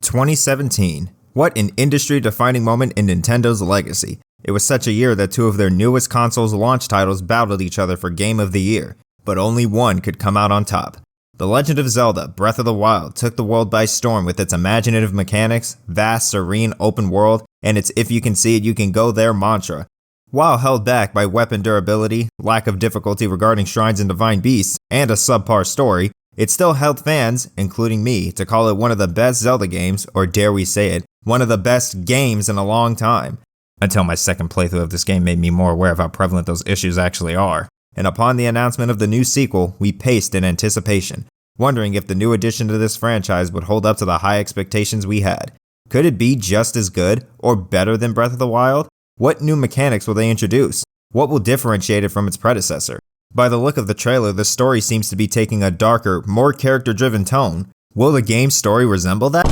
2017. What an industry-defining moment in Nintendo's legacy. It was such a year that two of their newest consoles' launch titles battled each other for Game of the Year, but only one could come out on top. The Legend of Zelda: Breath of the Wild took the world by storm with its imaginative mechanics, vast, serene open world, and its "if you can see it, you can go there" mantra. While held back by weapon durability, lack of difficulty regarding shrines and divine beasts, and a subpar story, it still held fans, including me, to call it one of the best Zelda games, or dare we say it, one of the best games in a long time. Until my second playthrough of this game made me more aware of how prevalent those issues actually are. And upon the announcement of the new sequel, we paced in anticipation, wondering if the new addition to this franchise would hold up to the high expectations we had. Could it be just as good, or better than Breath of the Wild? What new mechanics will they introduce? What will differentiate it from its predecessor? By the look of the trailer, the story seems to be taking a darker, more character-driven tone. Will the game's story resemble that?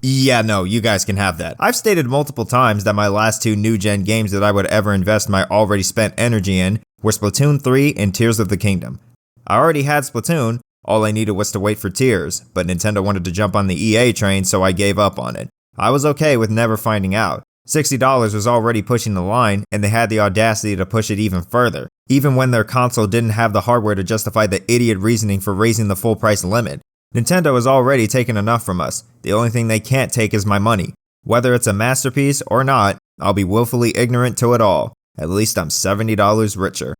Yeah, no, you guys can have that. I've stated multiple times that my last two new-gen games that I would ever invest my already spent energy in were Splatoon 3 and Tears of the Kingdom. I already had Splatoon, all I needed was to wait for Tears, but Nintendo wanted to jump on the EA train, so I gave up on it. I was okay with never finding out. $60 was already pushing the line, and they had the audacity to push it even further, even when their console didn't have the hardware to justify the idiot reasoning for raising the full price limit. Nintendo has already taken enough from us. The only thing they can't take is my money. Whether it's a masterpiece or not, I'll be willfully ignorant to it all. At least I'm $70 richer.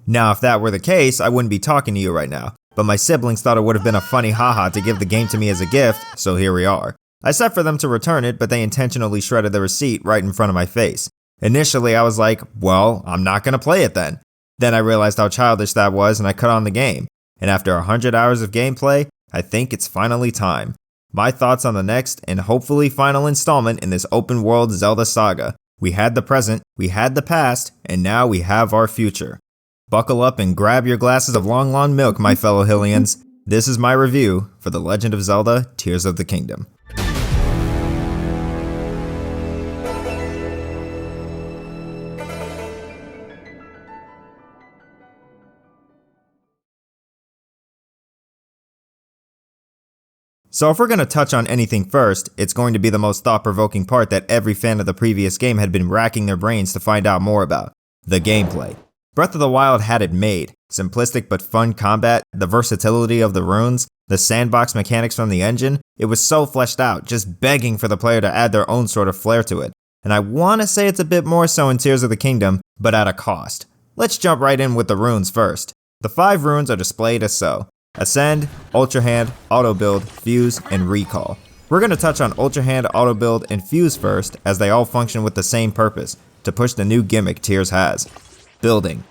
Now, if that were the case, I wouldn't be talking to you right now, but my siblings thought it would have been a funny haha to give the game to me as a gift, so here we are. I said for them to return it, but they intentionally shredded the receipt right in front of my face. Initially, I was like, well, I'm not gonna play it then. Then I realized how childish that was and I cut on the game. And after 100 hours of gameplay, I think it's finally time. My thoughts on the next and hopefully final installment in this open world Zelda saga. We had the present, we had the past, and now we have our future. Buckle up and grab your glasses of long lawn milk, my fellow Hylians. This is my review for The Legend of Zelda: Tears of the Kingdom. So if we're going to touch on anything first, it's going to be the most thought-provoking part that every fan of the previous game had been racking their brains to find out more about: the gameplay. Breath of the Wild had it made. Simplistic but fun combat, the versatility of the runes, the sandbox mechanics from the engine, it was so fleshed out, just begging for the player to add their own sort of flair to it. And I want to say it's a bit more so in Tears of the Kingdom, but at a cost. Let's jump right in with the runes first. The 5 runes are displayed as so: Ascend, Ultrahand, Autobuild, Fuse, and Recall. We're going to touch on Ultrahand, Autobuild, and Fuse first, as they all function with the same purpose: to push the new gimmick Tears has: building.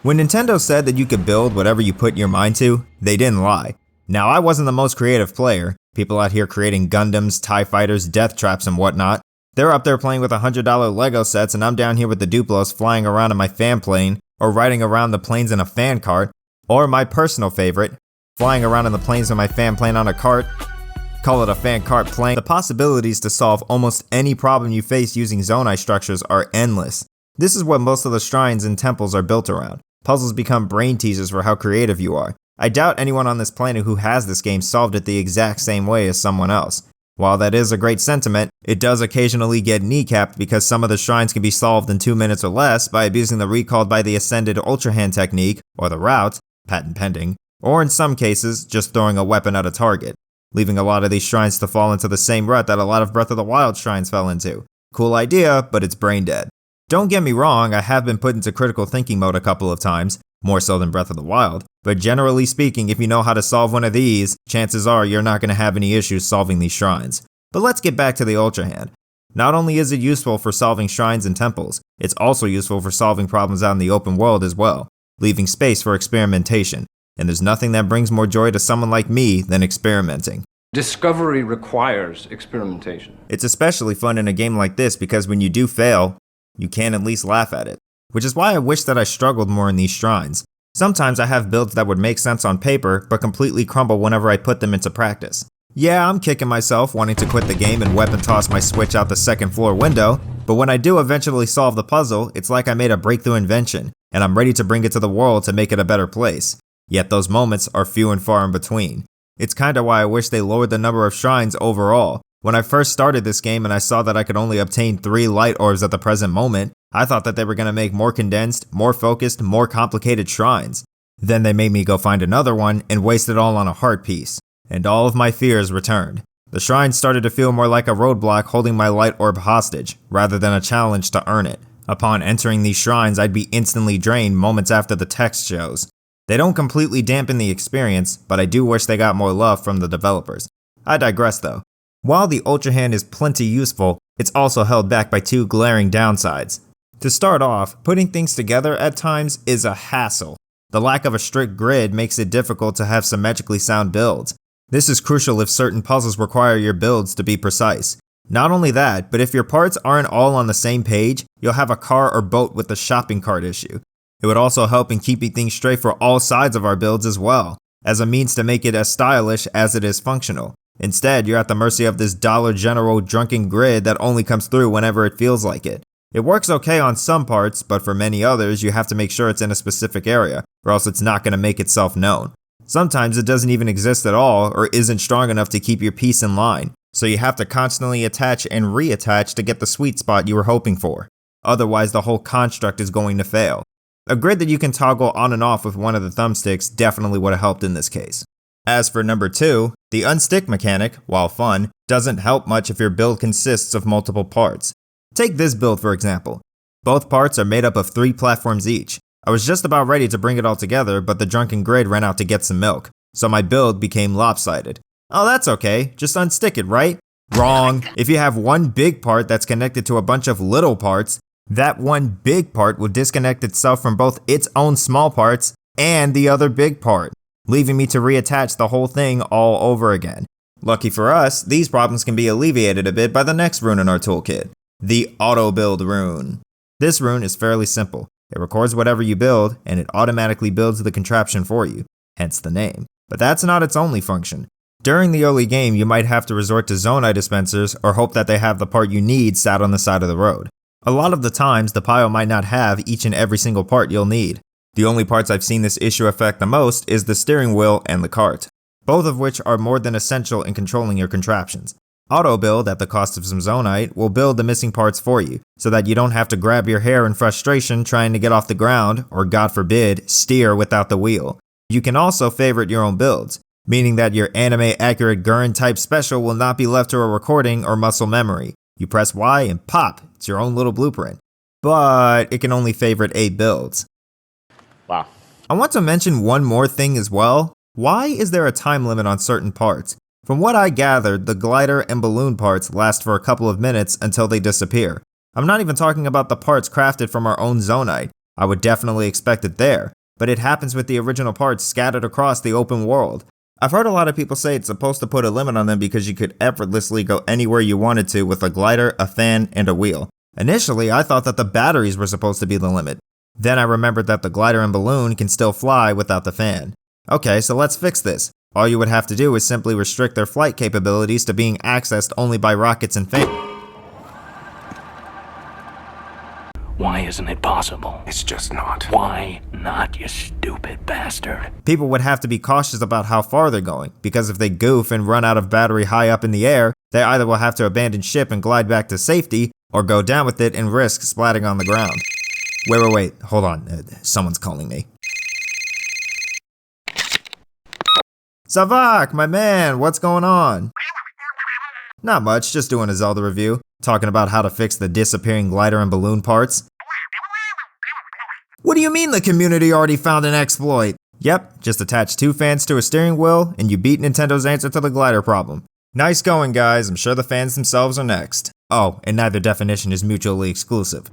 When Nintendo said that you could build whatever you put your mind to, they didn't lie. Now, I wasn't the most creative player. People out here creating Gundams, TIE Fighters, death traps, and whatnot. They're up there playing with $100 Lego sets, and I'm down here with the Duplos flying around in my fan plane, or riding around the planes in a fan cart, or my personal favorite, flying around in the planes with my fan plane on a cart. Call it a fan cart plane. The possibilities to solve almost any problem you face using Zonai structures are endless. This is what most of the shrines and temples are built around. Puzzles become brain teasers for how creative you are. I doubt anyone on this planet who has this game solved it the exact same way as someone else. While that is a great sentiment, it does occasionally get kneecapped because some of the shrines can be solved in 2 minutes or less by abusing the recalled by the Ascended Ultrahand technique, or the route, patent pending, or in some cases, just throwing a weapon at a target, leaving a lot of these shrines to fall into the same rut that a lot of Breath of the Wild shrines fell into. Cool idea, but it's brain dead. Don't get me wrong, I have been put into critical thinking mode a couple of times, more so than Breath of the Wild, but generally speaking, if you know how to solve one of these, chances are you're not going to have any issues solving these shrines. But let's get back to the Ultrahand. Not only is it useful for solving shrines and temples, it's also useful for solving problems out in the open world as well, leaving space for experimentation. And there's nothing that brings more joy to someone like me than experimenting. Discovery requires experimentation. It's especially fun in a game like this because when you do fail, you can at least laugh at it. Which is why I wish that I struggled more in these shrines. Sometimes I have builds that would make sense on paper, but completely crumble whenever I put them into practice. Yeah, I'm kicking myself wanting to quit the game and weapon toss my Switch out the second floor window, but when I do eventually solve the puzzle, it's like I made a breakthrough invention, and I'm ready to bring it to the world to make it a better place. Yet those moments are few and far in between. It's kinda why I wish they lowered the number of shrines overall. When I first started this game and I saw that I could only obtain 3 light orbs at the present moment, I thought that they were gonna make more condensed, more focused, more complicated shrines. Then they made me go find another one and waste it all on a heart piece. And all of my fears returned. The shrine started to feel more like a roadblock holding my light orb hostage, rather than a challenge to earn it. Upon entering these shrines, I'd be instantly drained moments after the text shows. They don't completely dampen the experience, but I do wish they got more love from the developers. I digress though. While the Ultrahand is plenty useful, it's also held back by 2 glaring downsides. To start off, putting things together at times is a hassle. The lack of a strict grid makes it difficult to have symmetrically sound builds. This is crucial if certain puzzles require your builds to be precise. Not only that, but if your parts aren't all on the same page, you'll have a car or boat with the shopping cart issue. It would also help in keeping things straight for all sides of our builds as well, as a means to make it as stylish as it is functional. Instead, you're at the mercy of this Dollar General drunken grid that only comes through whenever it feels like it. It works okay on some parts, but for many others, you have to make sure it's in a specific area, or else it's not going to make itself known. Sometimes it doesn't even exist at all, or isn't strong enough to keep your piece in line, so you have to constantly attach and reattach to get the sweet spot you were hoping for. Otherwise, the whole construct is going to fail. A grid that you can toggle on and off with one of the thumbsticks definitely would have helped in this case. As for number 2, the unstick mechanic, while fun, doesn't help much if your build consists of multiple parts. Take this build for example. Both parts are made up of 3 platforms each. I was just about ready to bring it all together, but the drunken grid ran out to get some milk, so my build became lopsided. Oh, that's okay, just unstick it, right? Wrong. If you have one big part that's connected to a bunch of little parts, that one big part will disconnect itself from both its own small parts and the other big part, leaving me to reattach the whole thing all over again. Lucky for us, these problems can be alleviated a bit by the next rune in our toolkit, the Autobuild Rune. This rune is fairly simple. It records whatever you build, and it automatically builds the contraption for you, hence the name. But that's not its only function. During the early game, you might have to resort to Zonai dispensers or hope that they have the part you need sat on the side of the road. A lot of the times, the pile might not have each and every single part you'll need. The only parts I've seen this issue affect the most is the steering wheel and the cart, both of which are more than essential in controlling your contraptions. Auto build at the cost of some Zonite will build the missing parts for you, so that you don't have to grab your hair in frustration trying to get off the ground, or God forbid, steer without the wheel. You can also favorite your own builds, meaning that your anime accurate Gurren type special will not be left to a recording or muscle memory. You press Y and pop, it's your own little blueprint. But it can only favorite 8 builds. Wow. I want to mention one more thing as well. Why is there a time limit on certain parts? From what I gathered, the glider and balloon parts last for a couple of minutes until they disappear. I'm not even talking about the parts crafted from our own Zonite. I would definitely expect it there, but it happens with the original parts scattered across the open world. I've heard a lot of people say it's supposed to put a limit on them because you could effortlessly go anywhere you wanted to with a glider, a fan, and a wheel. Initially, I thought that the batteries were supposed to be the limit. Then I remembered that the glider and balloon can still fly without the fan. Okay, so let's fix this. All you would have to do is simply restrict their flight capabilities to being accessed only by rockets and fans. Why isn't it possible? It's just not. Why not, you stupid bastard? People would have to be cautious about how far they're going, because if they goof and run out of battery high up in the air, they either will have to abandon ship and glide back to safety, or go down with it and risk splatting on the ground. Wait, hold on, someone's calling me. Savak, my man, what's going on? Not much, just doing a Zelda review, talking about how to fix the disappearing glider and balloon parts. What do you mean the community already found an exploit? Yep, just attach 2 fans to a steering wheel and you beat Nintendo's answer to the glider problem. Nice going, guys, I'm sure the fans themselves are next. Oh, and neither definition is mutually exclusive.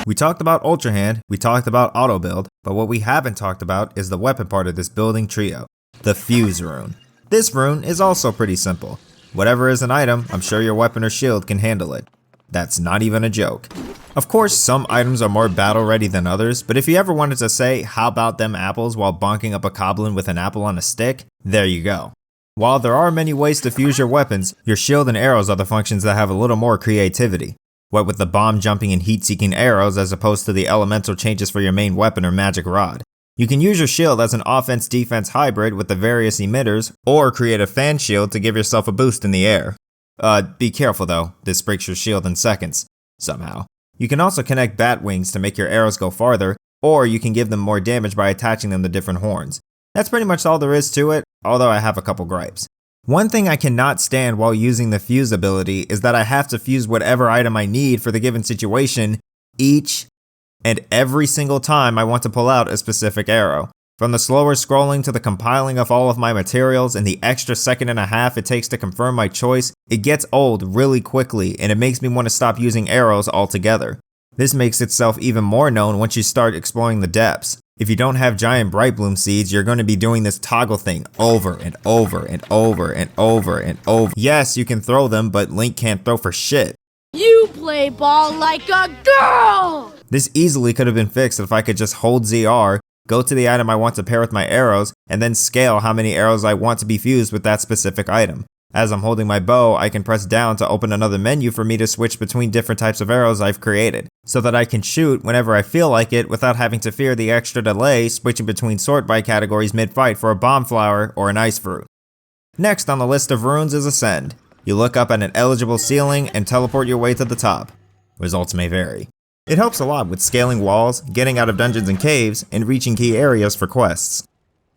We talked about Ultrahand, we talked about auto build, but what we haven't talked about is the weapon part of this building trio, the Fuse Rune. This rune is also pretty simple. Whatever is an item, I'm sure your weapon or shield can handle it. That's not even a joke. Of course, some items are more battle ready than others, but if you ever wanted to say, how about them apples while bonking up a goblin with an apple on a stick, there you go. While there are many ways to fuse your weapons, your shield and arrows are the functions that have a little more creativity. What with the bomb jumping and heat seeking arrows as opposed to the elemental changes for your main weapon or magic rod. You can use your shield as an offense-defense hybrid with the various emitters, or create a fan shield to give yourself a boost in the air. Be careful though, this breaks your shield in seconds, somehow. You can also connect bat wings to make your arrows go farther, or you can give them more damage by attaching them to different horns. That's pretty much all there is to it, although I have a couple gripes. One thing I cannot stand while using the fuse ability is that I have to fuse whatever item I need for the given situation each and every single time I want to pull out a specific arrow. From the slower scrolling to the compiling of all of my materials and the extra second and a half it takes to confirm my choice, it gets old really quickly and it makes me want to stop using arrows altogether. This makes itself even more known once you start exploring the depths. If you don't have giant bright bloom seeds, you're going to be doing this toggle thing over and over and over and over and over. Yes, you can throw them, but Link can't throw for shit. You play ball like a girl! This easily could have been fixed if I could just hold ZR, go to the item I want to pair with my arrows, and then scale how many arrows I want to be fused with that specific item. As I'm holding my bow, I can press down to open another menu for me to switch between different types of arrows I've created, so that I can shoot whenever I feel like it without having to fear the extra delay switching between sort by categories mid-fight for a bomb flower or an ice fruit. Next on the list of runes is Ascend. You look up at an eligible ceiling and teleport your way to the top. Results may vary. It helps a lot with scaling walls, getting out of dungeons and caves, and reaching key areas for quests.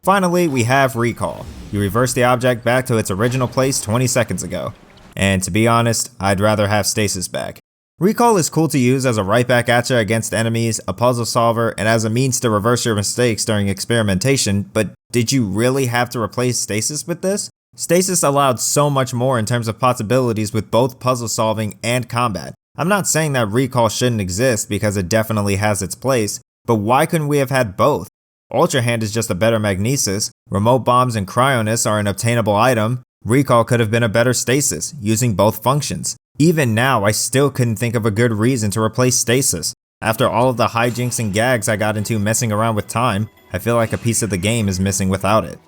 Finally, we have Recall. You reverse the object back to its original place 20 seconds ago. And to be honest, I'd rather have stasis back. Recall is cool to use as a right back at ya against enemies, a puzzle solver, and as a means to reverse your mistakes during experimentation, but did you really have to replace stasis with this? Stasis allowed so much more in terms of possibilities with both puzzle solving and combat. I'm not saying that Recall shouldn't exist because it definitely has its place, but why couldn't we have had both? Ultrahand is just a better magnesis, remote bombs and cryonis are an obtainable item, Recall could have been a better stasis, using both functions. Even now, I still couldn't think of a good reason to replace stasis. After all of the hijinks and gags I got into messing around with time, I feel like a piece of the game is missing without it.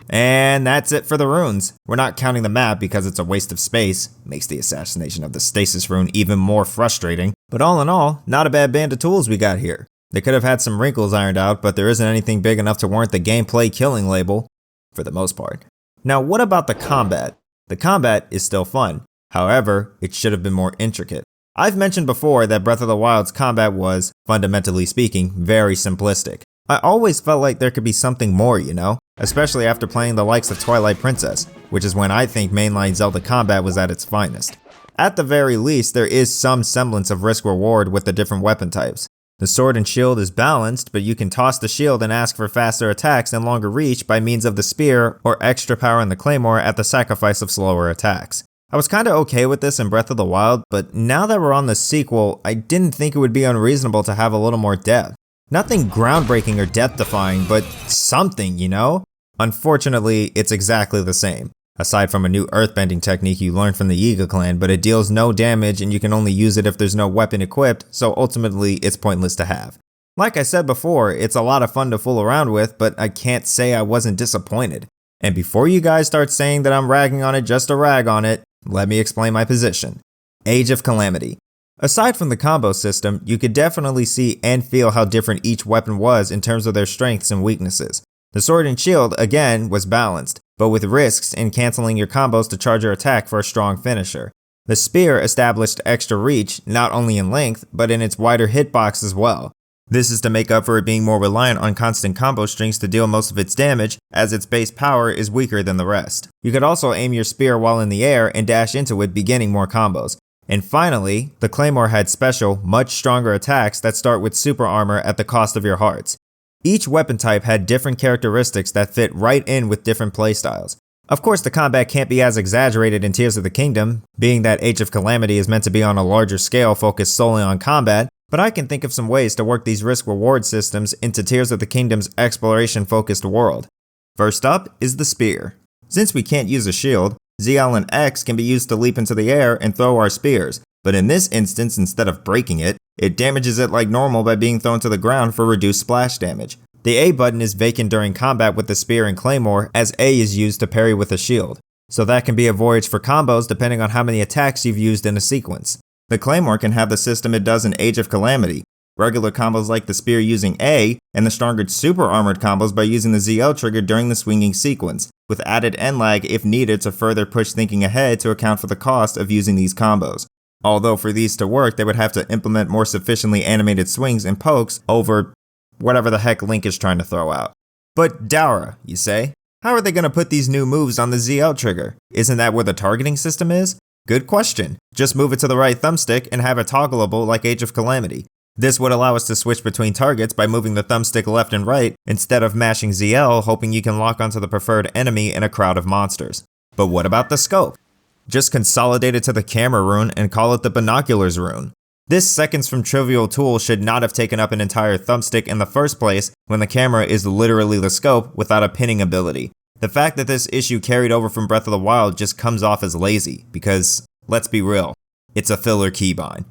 And that's it for the runes. We're not counting the map because it's a waste of space, makes the assassination of the stasis rune even more frustrating, but all in all, not a bad band of tools we got here. They could have had some wrinkles ironed out, but there isn't anything big enough to warrant the gameplay killing label, for the most part. Now what about the combat? The combat is still fun, however, it should have been more intricate. I've mentioned before that Breath of the Wild's combat was, fundamentally speaking, very simplistic. I always felt like there could be something more, you know? Especially after playing the likes of Twilight Princess, which is when I think mainline Zelda combat was at its finest. At the very least, there is some semblance of risk-reward with the different weapon types. The sword and shield is balanced, but you can toss the shield and ask for faster attacks and longer reach by means of the spear or extra power in the Claymore at the sacrifice of slower attacks. I was kinda okay with this in Breath of the Wild, but now that we're on the sequel, I didn't think it would be unreasonable to have a little more depth. Nothing groundbreaking or death-defying, but something, you know? Unfortunately, it's exactly the same. Aside from a new earthbending technique you learned from the Yiga clan, but it deals no damage and you can only use it if there's no weapon equipped, so ultimately it's pointless to have. Like I said before, it's a lot of fun to fool around with, but I can't say I wasn't disappointed. And before you guys start saying that I'm ragging on it just to rag on it, let me explain my position. Age of Calamity. Aside from the combo system, you could definitely see and feel how different each weapon was in terms of their strengths and weaknesses. The sword and shield, again, was balanced, but with risks in canceling your combos to charge your attack for a strong finisher. The spear established extra reach, not only in length, but in its wider hitbox as well. This is to make up for it being more reliant on constant combo strings to deal most of its damage, as its base power is weaker than the rest. You could also aim your spear while in the air and dash into it, beginning more combos. And finally, the Claymore had special, much stronger attacks that start with super armor at the cost of your hearts. Each weapon type had different characteristics that fit right in with different playstyles. Of course, the combat can't be as exaggerated in Tears of the Kingdom, being that Age of Calamity is meant to be on a larger scale focused solely on combat, but I can think of some ways to work these risk-reward systems into Tears of the Kingdom's exploration-focused world. First up is the spear. Since we can't use a shield, ZL and X can be used to leap into the air and throw our spears, but in this instance, instead of breaking it, it damages it like normal by being thrown to the ground for reduced splash damage. The A button is vacant during combat with the spear and Claymore, as A is used to parry with a shield, so that can be a voyage for combos depending on how many attacks you've used in a sequence. The Claymore can have the system it does in Age of Calamity, regular combos like the spear using A, and the stronger super armored combos by using the ZL trigger during the swinging sequence, with added end lag if needed to further push thinking ahead to account for the cost of using these combos. Although for these to work, they would have to implement more sufficiently animated swings and pokes over whatever the heck Link is trying to throw out. But Dara, you say? How are they going to put these new moves on the ZL trigger? Isn't that where the targeting system is? Good question. Just move it to the right thumbstick and have it toggleable like Age of Calamity. This would allow us to switch between targets by moving the thumbstick left and right instead of mashing ZL hoping you can lock onto the preferred enemy in a crowd of monsters. But what about the scope? Just consolidate it to the camera rune and call it the binoculars rune. This seconds from trivial tool should not have taken up an entire thumbstick in the first place when the camera is literally the scope without a pinning ability. The fact that this issue carried over from Breath of the Wild just comes off as lazy because, let's be real, it's a filler keybind.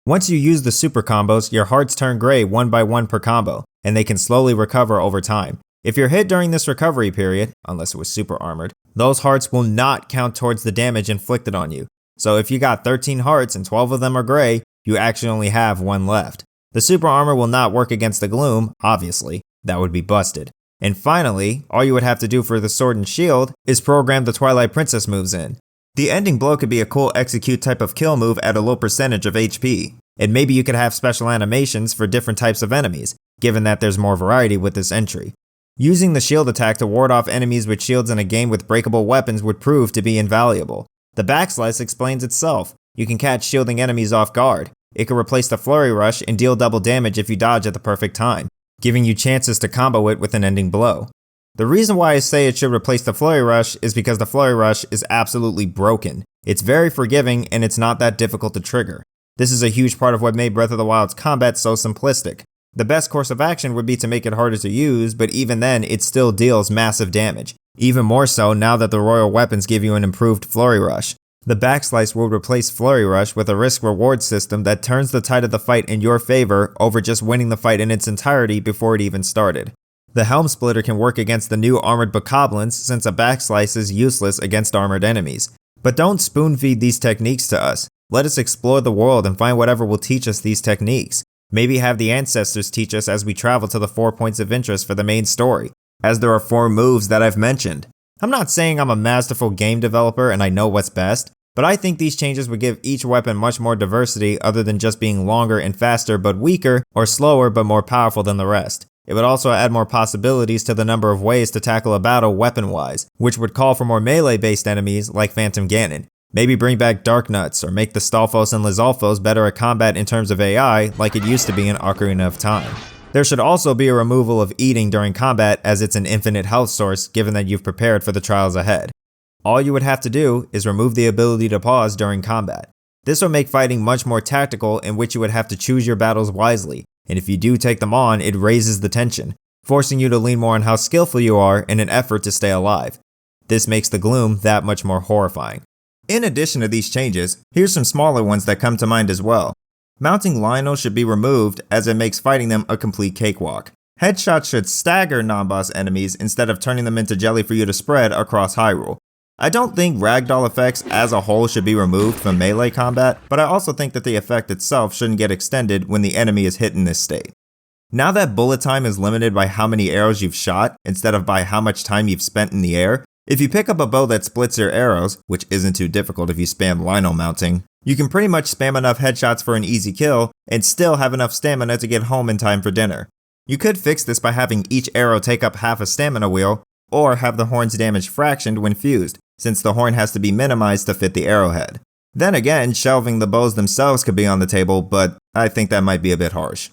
Once you use the super combos, your hearts turn gray one by one per combo, and they can slowly recover over time. If you're hit during this recovery period, unless it was super armored, those hearts will not count towards the damage inflicted on you. So if you got 13 hearts and 12 of them are gray, you actually only have 1 left. The super armor will not work against the gloom, obviously, that would be busted. And finally, all you would have to do for the sword and shield is program the Twilight Princess moves in. The ending blow could be a cool execute type of kill move at a low percentage of HP, and maybe you could have special animations for different types of enemies, given that there's more variety with this entry. Using the shield attack to ward off enemies with shields in a game with breakable weapons would prove to be invaluable. The backslice explains itself. You can catch shielding enemies off guard. It can replace the flurry rush and deal double damage if you dodge at the perfect time, giving you chances to combo it with an ending blow. The reason why I say it should replace the flurry rush is because the flurry rush is absolutely broken. It's very forgiving and it's not that difficult to trigger. This is a huge part of what made Breath of the Wild's combat so simplistic. The best course of action would be to make it harder to use, but even then it still deals massive damage. Even more so now that the royal weapons give you an improved flurry rush. The backslice will replace Flurry Rush with a risk-reward system that turns the tide of the fight in your favor over just winning the fight in its entirety before it even started. The Helm Splitter can work against the new armored bokoblins since a backslice is useless against armored enemies. But don't spoon-feed these techniques to us. Let us explore the world and find whatever will teach us these techniques. Maybe have the Ancestors teach us as we travel to the 4 points of interest for the main story, as there are 4 moves that I've mentioned. I'm not saying I'm a masterful game developer and I know what's best, but I think these changes would give each weapon much more diversity other than just being longer and faster but weaker, or slower but more powerful than the rest. It would also add more possibilities to the number of ways to tackle a battle weapon-wise, which would call for more melee-based enemies like Phantom Ganon. Maybe bring back Dark Nuts, or make the Stalfos and Lizalfos better at combat in terms of AI like it used to be in Ocarina of Time. There should also be a removal of eating during combat as it's an infinite health source given that you've prepared for the trials ahead. All you would have to do is remove the ability to pause during combat. This would make fighting much more tactical in which you would have to choose your battles wisely, and if you do take them on, it raises the tension, forcing you to lean more on how skillful you are in an effort to stay alive. This makes the gloom that much more horrifying. In addition to these changes, here's some smaller ones that come to mind as well. Mounting Lionel should be removed as it makes fighting them a complete cakewalk. Headshots should stagger non-boss enemies instead of turning them into jelly for you to spread across Hyrule. I don't think ragdoll effects as a whole should be removed from melee combat, but I also think that the effect itself shouldn't get extended when the enemy is hit in this state. Now that bullet time is limited by how many arrows you've shot instead of by how much time you've spent in the air, if you pick up a bow that splits your arrows, which isn't too difficult if you spam Lionel mounting, you can pretty much spam enough headshots for an easy kill and still have enough stamina to get home in time for dinner. You could fix this by having each arrow take up half a stamina wheel, or have the horn's damage fractioned when fused, since the horn has to be minimized to fit the arrowhead. Then again, shelving the bows themselves could be on the table, but I think that might be a bit harsh.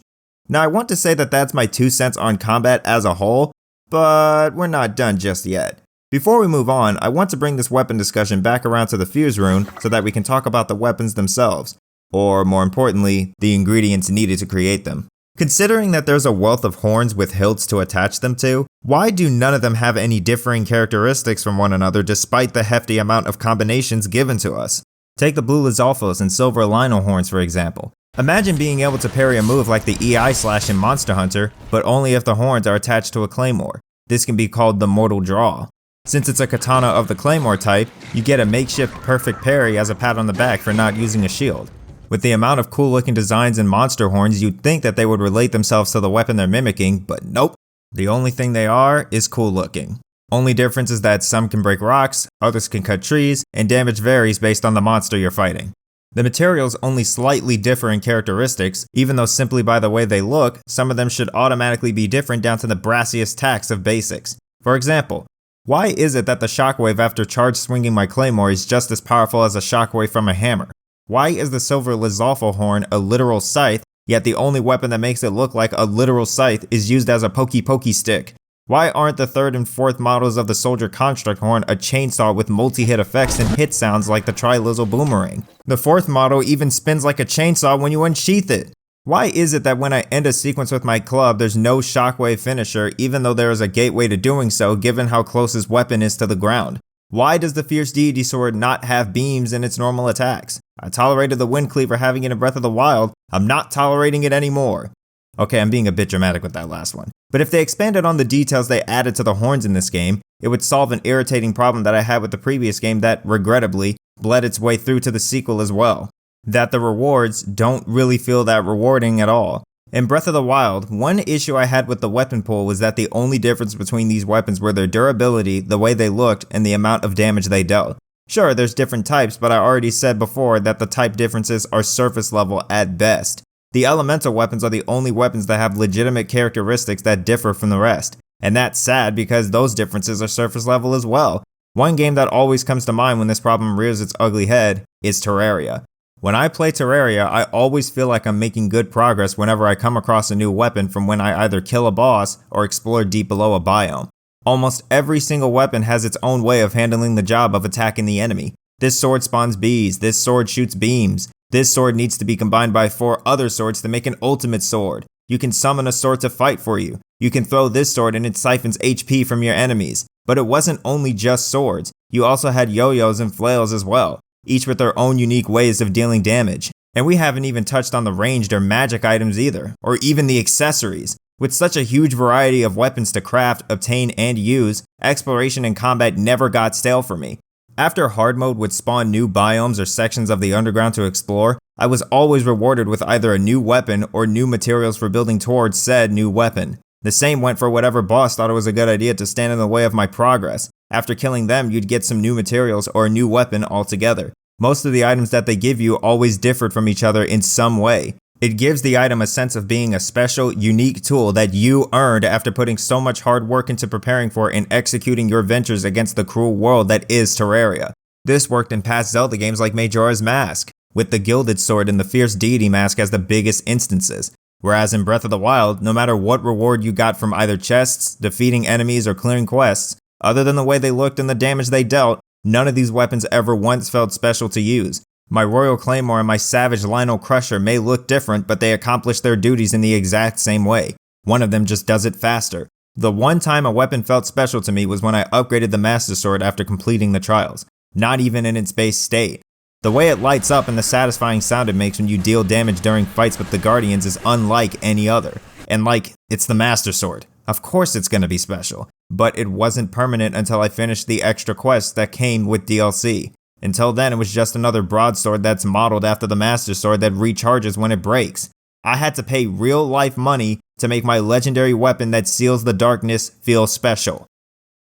Now I want to say that that's my 2 cents on combat as a whole, but we're not done just yet. Before we move on, I want to bring this weapon discussion back around to the Fuse Rune so that we can talk about the weapons themselves, or more importantly, the ingredients needed to create them. Considering that there's a wealth of horns with hilts to attach them to, why do none of them have any differing characteristics from one another despite the hefty amount of combinations given to us? Take the blue Lizalfos and silver Lionel horns for example. Imagine being able to parry a move like the EI slash in Monster Hunter, but only if the horns are attached to a Claymore. This can be called the Mortal Draw. Since it's a katana of the Claymore type, you get a makeshift perfect parry as a pat on the back for not using a shield. With the amount of cool looking designs and monster horns, you'd think that they would relate themselves to the weapon they're mimicking, but nope. The only thing they are is cool looking. Only difference is that some can break rocks, others can cut trees, and damage varies based on the monster you're fighting. The materials only slightly differ in characteristics, even though simply by the way they look, some of them should automatically be different down to the brassiest tacks of basics. For example, why is it that the shockwave after charge swinging my Claymore is just as powerful as a shockwave from a hammer? Why is the silver Lizalfo horn a literal scythe, yet the only weapon that makes it look like a literal scythe is used as a pokey stick? Why aren't the 3rd and 4th models of the Soldier Construct Horn a chainsaw with multi-hit effects and hit sounds like the Tri-Lizzle Boomerang? The 4th model even spins like a chainsaw when you unsheath it. Why is it that when I end a sequence with my club, there's no shockwave finisher even though there is a gateway to doing so given how close his weapon is to the ground? Why does the Fierce Deity Sword not have beams in its normal attacks? I tolerated the Wind Cleaver having it in Breath of the Wild, I'm not tolerating it anymore. Okay, I'm being a bit dramatic with that last one. But if they expanded on the details they added to the horns in this game, it would solve an irritating problem that I had with the previous game that, regrettably, bled its way through to the sequel as well. That the rewards don't really feel that rewarding at all. In Breath of the Wild, one issue I had with the weapon pool was that the only difference between these weapons were their durability, the way they looked, and the amount of damage they dealt. Sure, there's different types, but I already said before that the type differences are surface level at best. The elemental weapons are the only weapons that have legitimate characteristics that differ from the rest. And that's sad because those differences are surface level as well. One game that always comes to mind when this problem rears its ugly head is Terraria. When I play Terraria, I always feel like I'm making good progress whenever I come across a new weapon from when I either kill a boss or explore deep below a biome. Almost every single weapon has its own way of handling the job of attacking the enemy. This sword spawns bees, this sword shoots beams, this sword needs to be combined by 4 other swords to make an ultimate sword. You can summon a sword to fight for you. You can throw this sword and it siphons HP from your enemies. But it wasn't only just swords, you also had yo-yos and flails as well, each with their own unique ways of dealing damage. And we haven't even touched on the ranged or magic items either, or even the accessories. With such a huge variety of weapons to craft, obtain, and use, exploration and combat never got stale for me. After hard mode would spawn new biomes or sections of the underground to explore, I was always rewarded with either a new weapon or new materials for building towards said new weapon. The same went for whatever boss thought it was a good idea to stand in the way of my progress. After killing them, you'd get some new materials or a new weapon altogether. Most of the items that they give you always differed from each other in some way. It gives the item a sense of being a special, unique tool that you earned after putting so much hard work into preparing for and executing your ventures against the cruel world that is Terraria. This worked in past Zelda games like Majora's Mask, with the Gilded Sword and the Fierce Deity Mask as the biggest instances. Whereas in Breath of the Wild, no matter what reward you got from either chests, defeating enemies, or clearing quests, other than the way they looked and the damage they dealt, none of these weapons ever once felt special to use. My Royal Claymore and my Savage Lionel Crusher may look different, but they accomplish their duties in the exact same way. One of them just does it faster. The one time a weapon felt special to me was when I upgraded the Master Sword after completing the trials, not even in its base state. The way it lights up and the satisfying sound it makes when you deal damage during fights with the Guardians is unlike any other. And it's the Master Sword. Of course it's gonna be special, but it wasn't permanent until I finished the extra quests that came with DLC. Until then, it was just another broadsword that's modeled after the Master Sword that recharges when it breaks. I had to pay real life money to make my legendary weapon that seals the darkness feel special.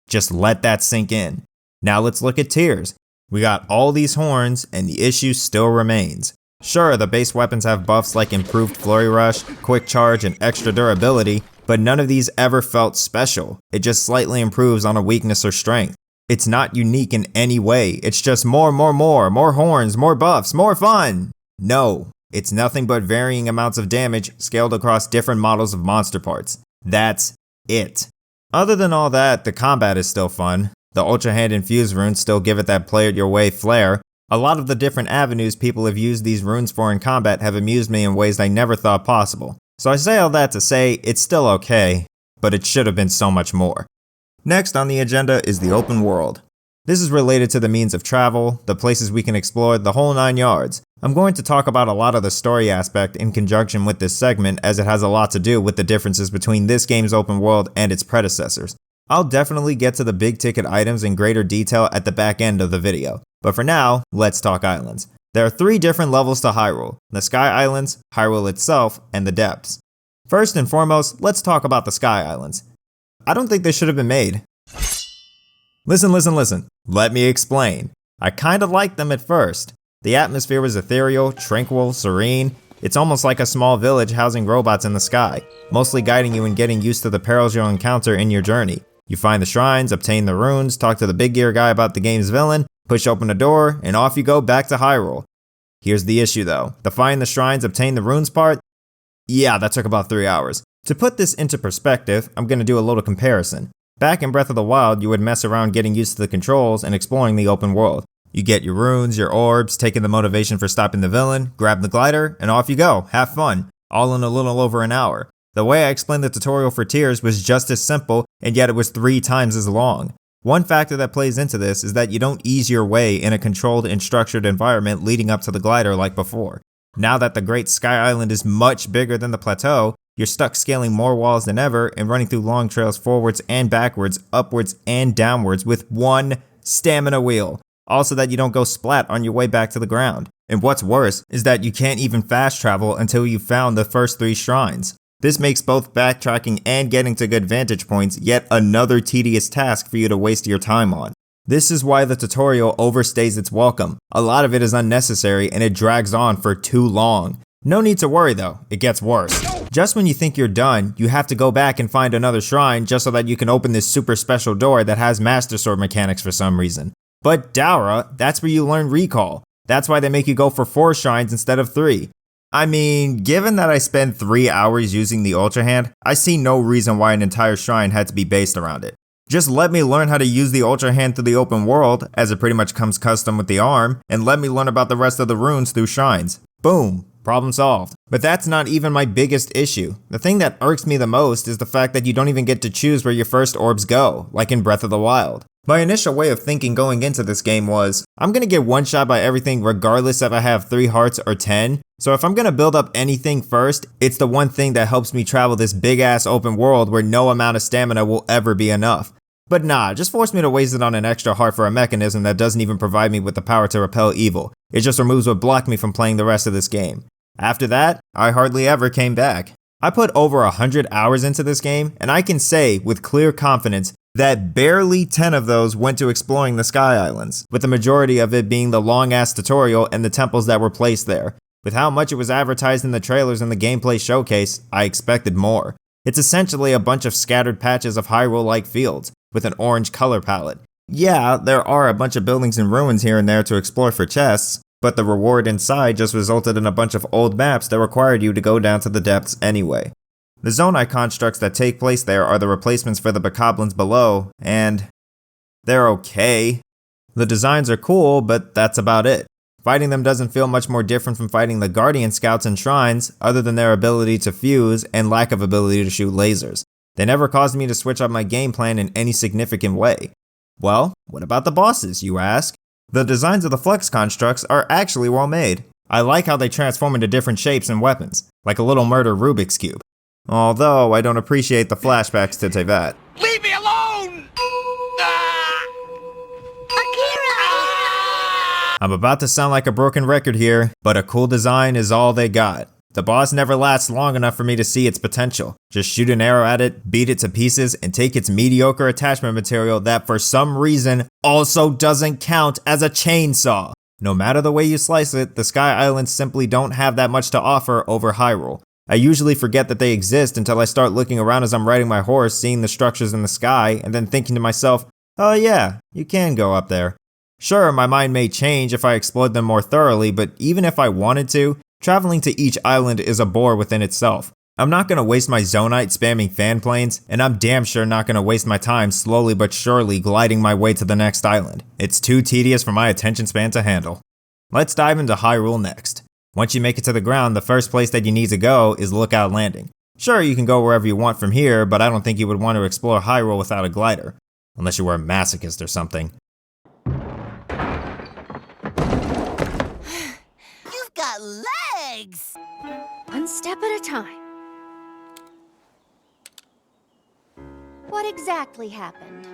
Just let that sink in. Now let's look at tiers. We got all these horns and the issue still remains. Sure, the base weapons have buffs like improved Flurry Rush, Quick Charge, and extra durability, but none of these ever felt special. It just slightly improves on a weakness or strength. It's not unique in any way, it's just more horns, more buffs, more fun! No, it's nothing but varying amounts of damage scaled across different models of monster parts. That's it. Other than all that, the combat is still fun. The Ultrahand and Fuse Rune still give it that play-it-your-way flair. A lot of the different avenues people have used these runes for in combat have amused me in ways I never thought possible. So I say all that to say, it's still okay, but it should have been so much more. Next on the agenda is the open world. This is related to the means of travel, the places we can explore, the whole 9 yards. I'm going to talk about a lot of the story aspect in conjunction with this segment as it has a lot to do with the differences between this game's open world and its predecessors. I'll definitely get to the big ticket items in greater detail at the back end of the video, but for now, let's talk islands. There are 3 different levels to Hyrule: the Sky Islands, Hyrule itself, and the Depths. First and foremost, let's talk about the Sky Islands. I don't think they should have been made. Listen. Let me explain. I kinda liked them at first. The atmosphere was ethereal, tranquil, serene. It's almost like a small village housing robots in the sky, mostly guiding you and getting used to the perils you'll encounter in your journey. You find the shrines, obtain the runes, talk to the big gear guy about the game's villain, push open a door, and off you go back to Hyrule. Here's the issue though. The find the shrines, obtain the runes part? Yeah, that took about 3 hours. To put this into perspective, I'm gonna do a little comparison. Back in Breath of the Wild, you would mess around getting used to the controls and exploring the open world. You get your runes, your orbs, taking the motivation for stopping the villain, grab the glider, and off you go, have fun. All in a little over an hour. The way I explained the tutorial for Tears was just as simple, and yet it was 3 times as long. One factor that plays into this is that you don't ease your way in a controlled and structured environment leading up to the glider like before. Now that the Great Sky Island is much bigger than the Plateau, you're stuck scaling more walls than ever and running through long trails forwards and backwards, upwards and downwards with 1 stamina wheel. Also that you don't go splat on your way back to the ground. And what's worse is that you can't even fast travel until you've found the first 3 shrines. This makes both backtracking and getting to good vantage points yet another tedious task for you to waste your time on. This is why the tutorial overstays its welcome. A lot of it is unnecessary and it drags on for too long. No need to worry though, it gets worse. Just when you think you're done, you have to go back and find another shrine just so that you can open this super special door that has Master Sword mechanics for some reason. But Daura, that's where you learn Recall. That's why they make you go for 4 shrines instead of 3. I mean, given that I spend 3 hours using the Ultrahand, I see no reason why an entire shrine had to be based around it. Just let me learn how to use the Ultrahand through the open world, as it pretty much comes custom with the arm, and let me learn about the rest of the runes through shrines. Boom. Problem solved. But that's not even my biggest issue. The thing that irks me the most is the fact that you don't even get to choose where your first orbs go, like in Breath of the Wild. My initial way of thinking going into this game was, I'm gonna get one shot by everything regardless if I have 3 hearts or 10, so if I'm gonna build up anything first, it's the one thing that helps me travel this big ass open world where no amount of stamina will ever be enough. But nah, just force me to waste it on an extra heart for a mechanism that doesn't even provide me with the power to repel evil. It just removes what blocked me from playing the rest of this game. After that, I hardly ever came back. I put over 100 hours into this game, and I can say with clear confidence that barely 10 of those went to exploring the Sky Islands, with the majority of it being the long-ass tutorial and the temples that were placed there. With how much it was advertised in the trailers and the gameplay showcase, I expected more. It's essentially a bunch of scattered patches of Hyrule-like fields, with an orange color palette. Yeah, there are a bunch of buildings and ruins here and there to explore for chests, but the reward inside just resulted in a bunch of old maps that required you to go down to the depths anyway. The Zonai constructs that take place there are the replacements for the bokoblins below, and they're okay. The designs are cool, but that's about it. Fighting them doesn't feel much more different from fighting the Guardian Scouts and Shrines, other than their ability to fuse and lack of ability to shoot lasers. They never caused me to switch up my game plan in any significant way. Well, what about the bosses, you ask? The designs of the Flex constructs are actually well made. I like how they transform into different shapes and weapons, like a little murder Rubik's Cube. Although I don't appreciate the flashbacks to Tevat. Leave me alone! I'm about to sound like a broken record here, but a cool design is all they got. The boss never lasts long enough for me to see its potential. Just shoot an arrow at it, beat it to pieces, and take its mediocre attachment material that for some reason also doesn't count as a chainsaw. No matter the way you slice it, the Sky Islands simply don't have that much to offer over Hyrule. I usually forget that they exist until I start looking around as I'm riding my horse, seeing the structures in the sky, and then thinking to myself, oh yeah, you can go up there. Sure, my mind may change if I explored them more thoroughly, but even if I wanted to, traveling to each island is a bore within itself. I'm not gonna waste my Zonite spamming fan planes, and I'm damn sure not gonna waste my time slowly but surely gliding my way to the next island. It's too tedious for my attention span to handle. Let's dive into Hyrule next. Once you make it to the ground, the first place that you need to go is Lookout Landing. Sure, you can go wherever you want from here, but I don't think you would want to explore Hyrule without a glider. Unless you were a masochist or something. You've got legs! One step at a time. What exactly happened?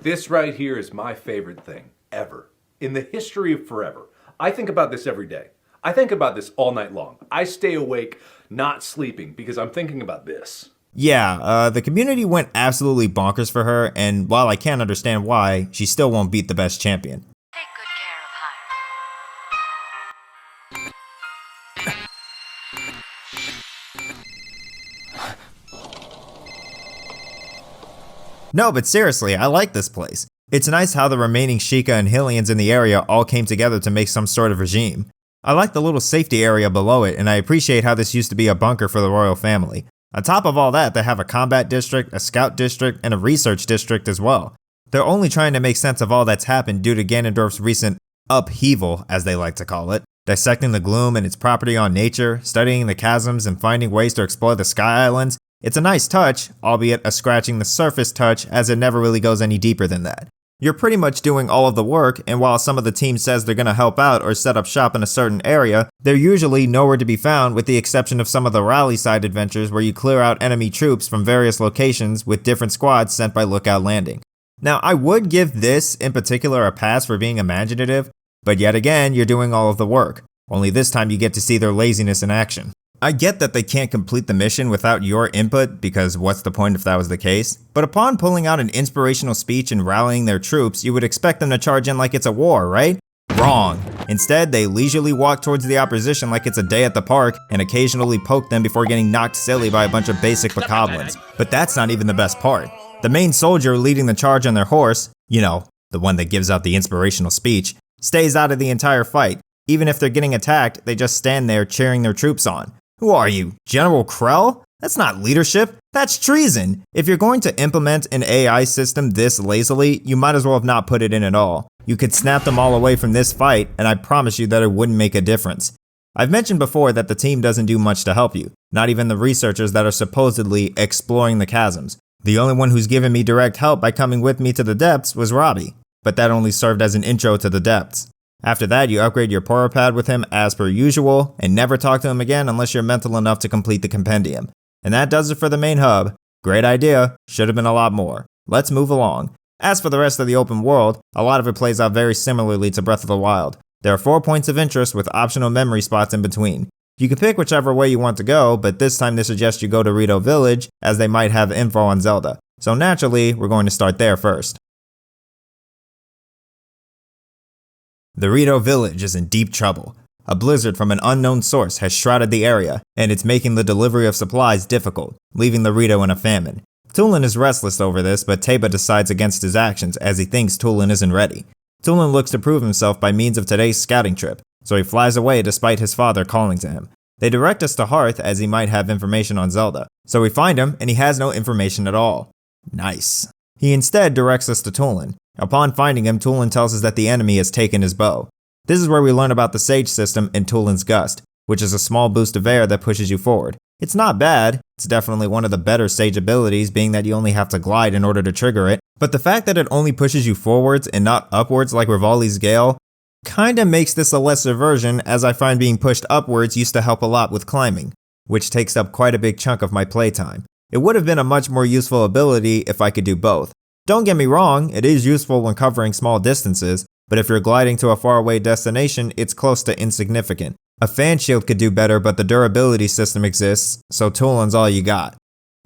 This right here is my favorite thing, ever. In the history of forever. I think about this every day. I think about this all night long. I stay awake, not sleeping, because I'm thinking about this. Yeah, the community went absolutely bonkers for her, and while I can't understand why, she still won't beat the best champion. Take good care of No, but seriously, I like this place. It's nice how the remaining Sheikah and Hylians in the area all came together to make some sort of regime. I like the little safety area below it, and I appreciate how this used to be a bunker for the royal family. On top of all that, they have a combat district, a scout district, and a research district as well. They're only trying to make sense of all that's happened due to Ganondorf's recent upheaval, as they like to call it, dissecting the gloom and its property on nature, studying the chasms, and finding ways to explore the Sky Islands. It's a nice touch, albeit a scratching the surface touch, as it never really goes any deeper than that. You're pretty much doing all of the work, and while some of the team says they're gonna help out or set up shop in a certain area, they're usually nowhere to be found with the exception of some of the rally side adventures where you clear out enemy troops from various locations with different squads sent by Lookout Landing. Now, I would give this in particular a pass for being imaginative, but yet again, you're doing all of the work. Only this time you get to see their laziness in action. I get that they can't complete the mission without your input, because what's the point if that was the case? But upon pulling out an inspirational speech and rallying their troops, you would expect them to charge in like it's a war, right? Wrong. Instead, they leisurely walk towards the opposition like it's a day at the park and occasionally poke them before getting knocked silly by a bunch of basic bokoblins. But that's not even the best part. The main soldier leading the charge on their horse, you know, the one that gives out the inspirational speech, stays out of the entire fight. Even if they're getting attacked, they just stand there cheering their troops on. Who are you, General Krell? That's not leadership, that's treason. If you're going to implement an AI system this lazily, you might as well have not put it in at all. You could snap them all away from this fight, and I promise you that it wouldn't make a difference. I've mentioned before that the team doesn't do much to help you, not even the researchers that are supposedly exploring the chasms. The only one who's given me direct help by coming with me to the depths was Robbie, but that only served as an intro to the depths. After that, you upgrade your Pad with him as per usual, and never talk to him again unless you're mental enough to complete the compendium. And that does it for the main hub. Great idea, should have been a lot more. Let's move along. As for the rest of the open world, a lot of it plays out very similarly to Breath of the Wild. There are 4 points of interest with optional memory spots in between. You can pick whichever way you want to go, but this time they suggest you go to Rito Village, as they might have info on Zelda. So naturally, we're going to start there first. The Rito Village is in deep trouble. A blizzard from an unknown source has shrouded the area, and it's making the delivery of supplies difficult, leaving the Rito in a famine. Tulin is restless over this, but Teba decides against his actions as he thinks Tulin isn't ready. Tulin looks to prove himself by means of today's scouting trip, so he flies away despite his father calling to him. They direct us to Hearth as he might have information on Zelda, so we find him and he has no information at all. Nice. He instead directs us to Tulin. Upon finding him, Tulin tells us that the enemy has taken his bow. This is where we learn about the Sage system in Tulin's Gust, which is a small boost of air that pushes you forward. It's not bad, it's definitely one of the better Sage abilities, being that you only have to glide in order to trigger it, but the fact that it only pushes you forwards and not upwards like Rivali's Gale kinda makes this a lesser version, as I find being pushed upwards used to help a lot with climbing, which takes up quite a big chunk of my playtime. It would have been a much more useful ability if I could do both. Don't get me wrong, it is useful when covering small distances, but if you're gliding to a faraway destination, it's close to insignificant. A fan shield could do better, but the durability system exists, so Tulin's all you got.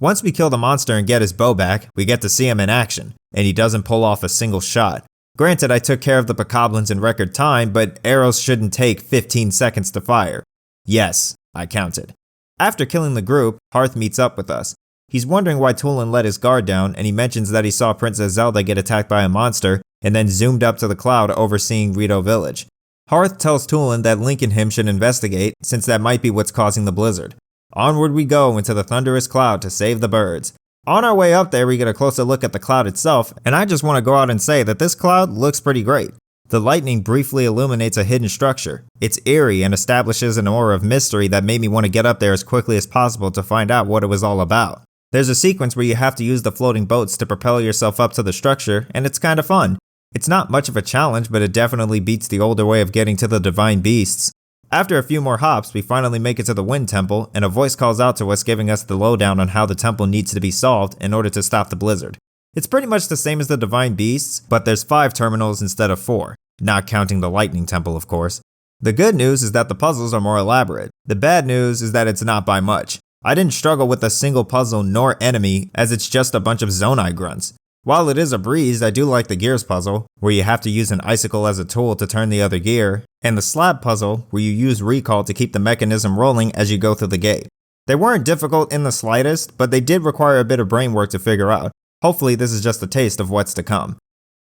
Once we kill the monster and get his bow back, we get to see him in action, and he doesn't pull off a single shot. Granted, I took care of the bokoblins in record time, but arrows shouldn't take 15 seconds to fire. Yes, I counted. After killing the group, Hearth meets up with us. He's wondering why Tulin let his guard down, and he mentions that he saw Princess Zelda get attacked by a monster, and then zoomed up to the cloud overseeing Rito Village. Hearth tells Tulin that Link and him should investigate, since that might be what's causing the blizzard. Onward we go into the thunderous cloud to save the birds. On our way up there, we get a closer look at the cloud itself, and I just want to go out and say that this cloud looks pretty great. The lightning briefly illuminates a hidden structure. It's eerie and establishes an aura of mystery that made me want to get up there as quickly as possible to find out what it was all about. There's a sequence where you have to use the floating boats to propel yourself up to the structure, and it's kinda fun. It's not much of a challenge, but it definitely beats the older way of getting to the divine beasts. After a few more hops, we finally make it to the Wind Temple, and a voice calls out to us giving us the lowdown on how the temple needs to be solved in order to stop the blizzard. It's pretty much the same as the divine beasts, but there's 5 terminals instead of 4, not counting the lightning temple of course. The good news is that the puzzles are more elaborate. The bad news is that it's not by much. I didn't struggle with a single puzzle nor enemy, as it's just a bunch of Zonai grunts. While it is a breeze, I do like the gears puzzle, where you have to use an icicle as a tool to turn the other gear, and the slab puzzle, where you use recall to keep the mechanism rolling as you go through the gate. They weren't difficult in the slightest, but they did require a bit of brain work to figure out. Hopefully this is just a taste of what's to come.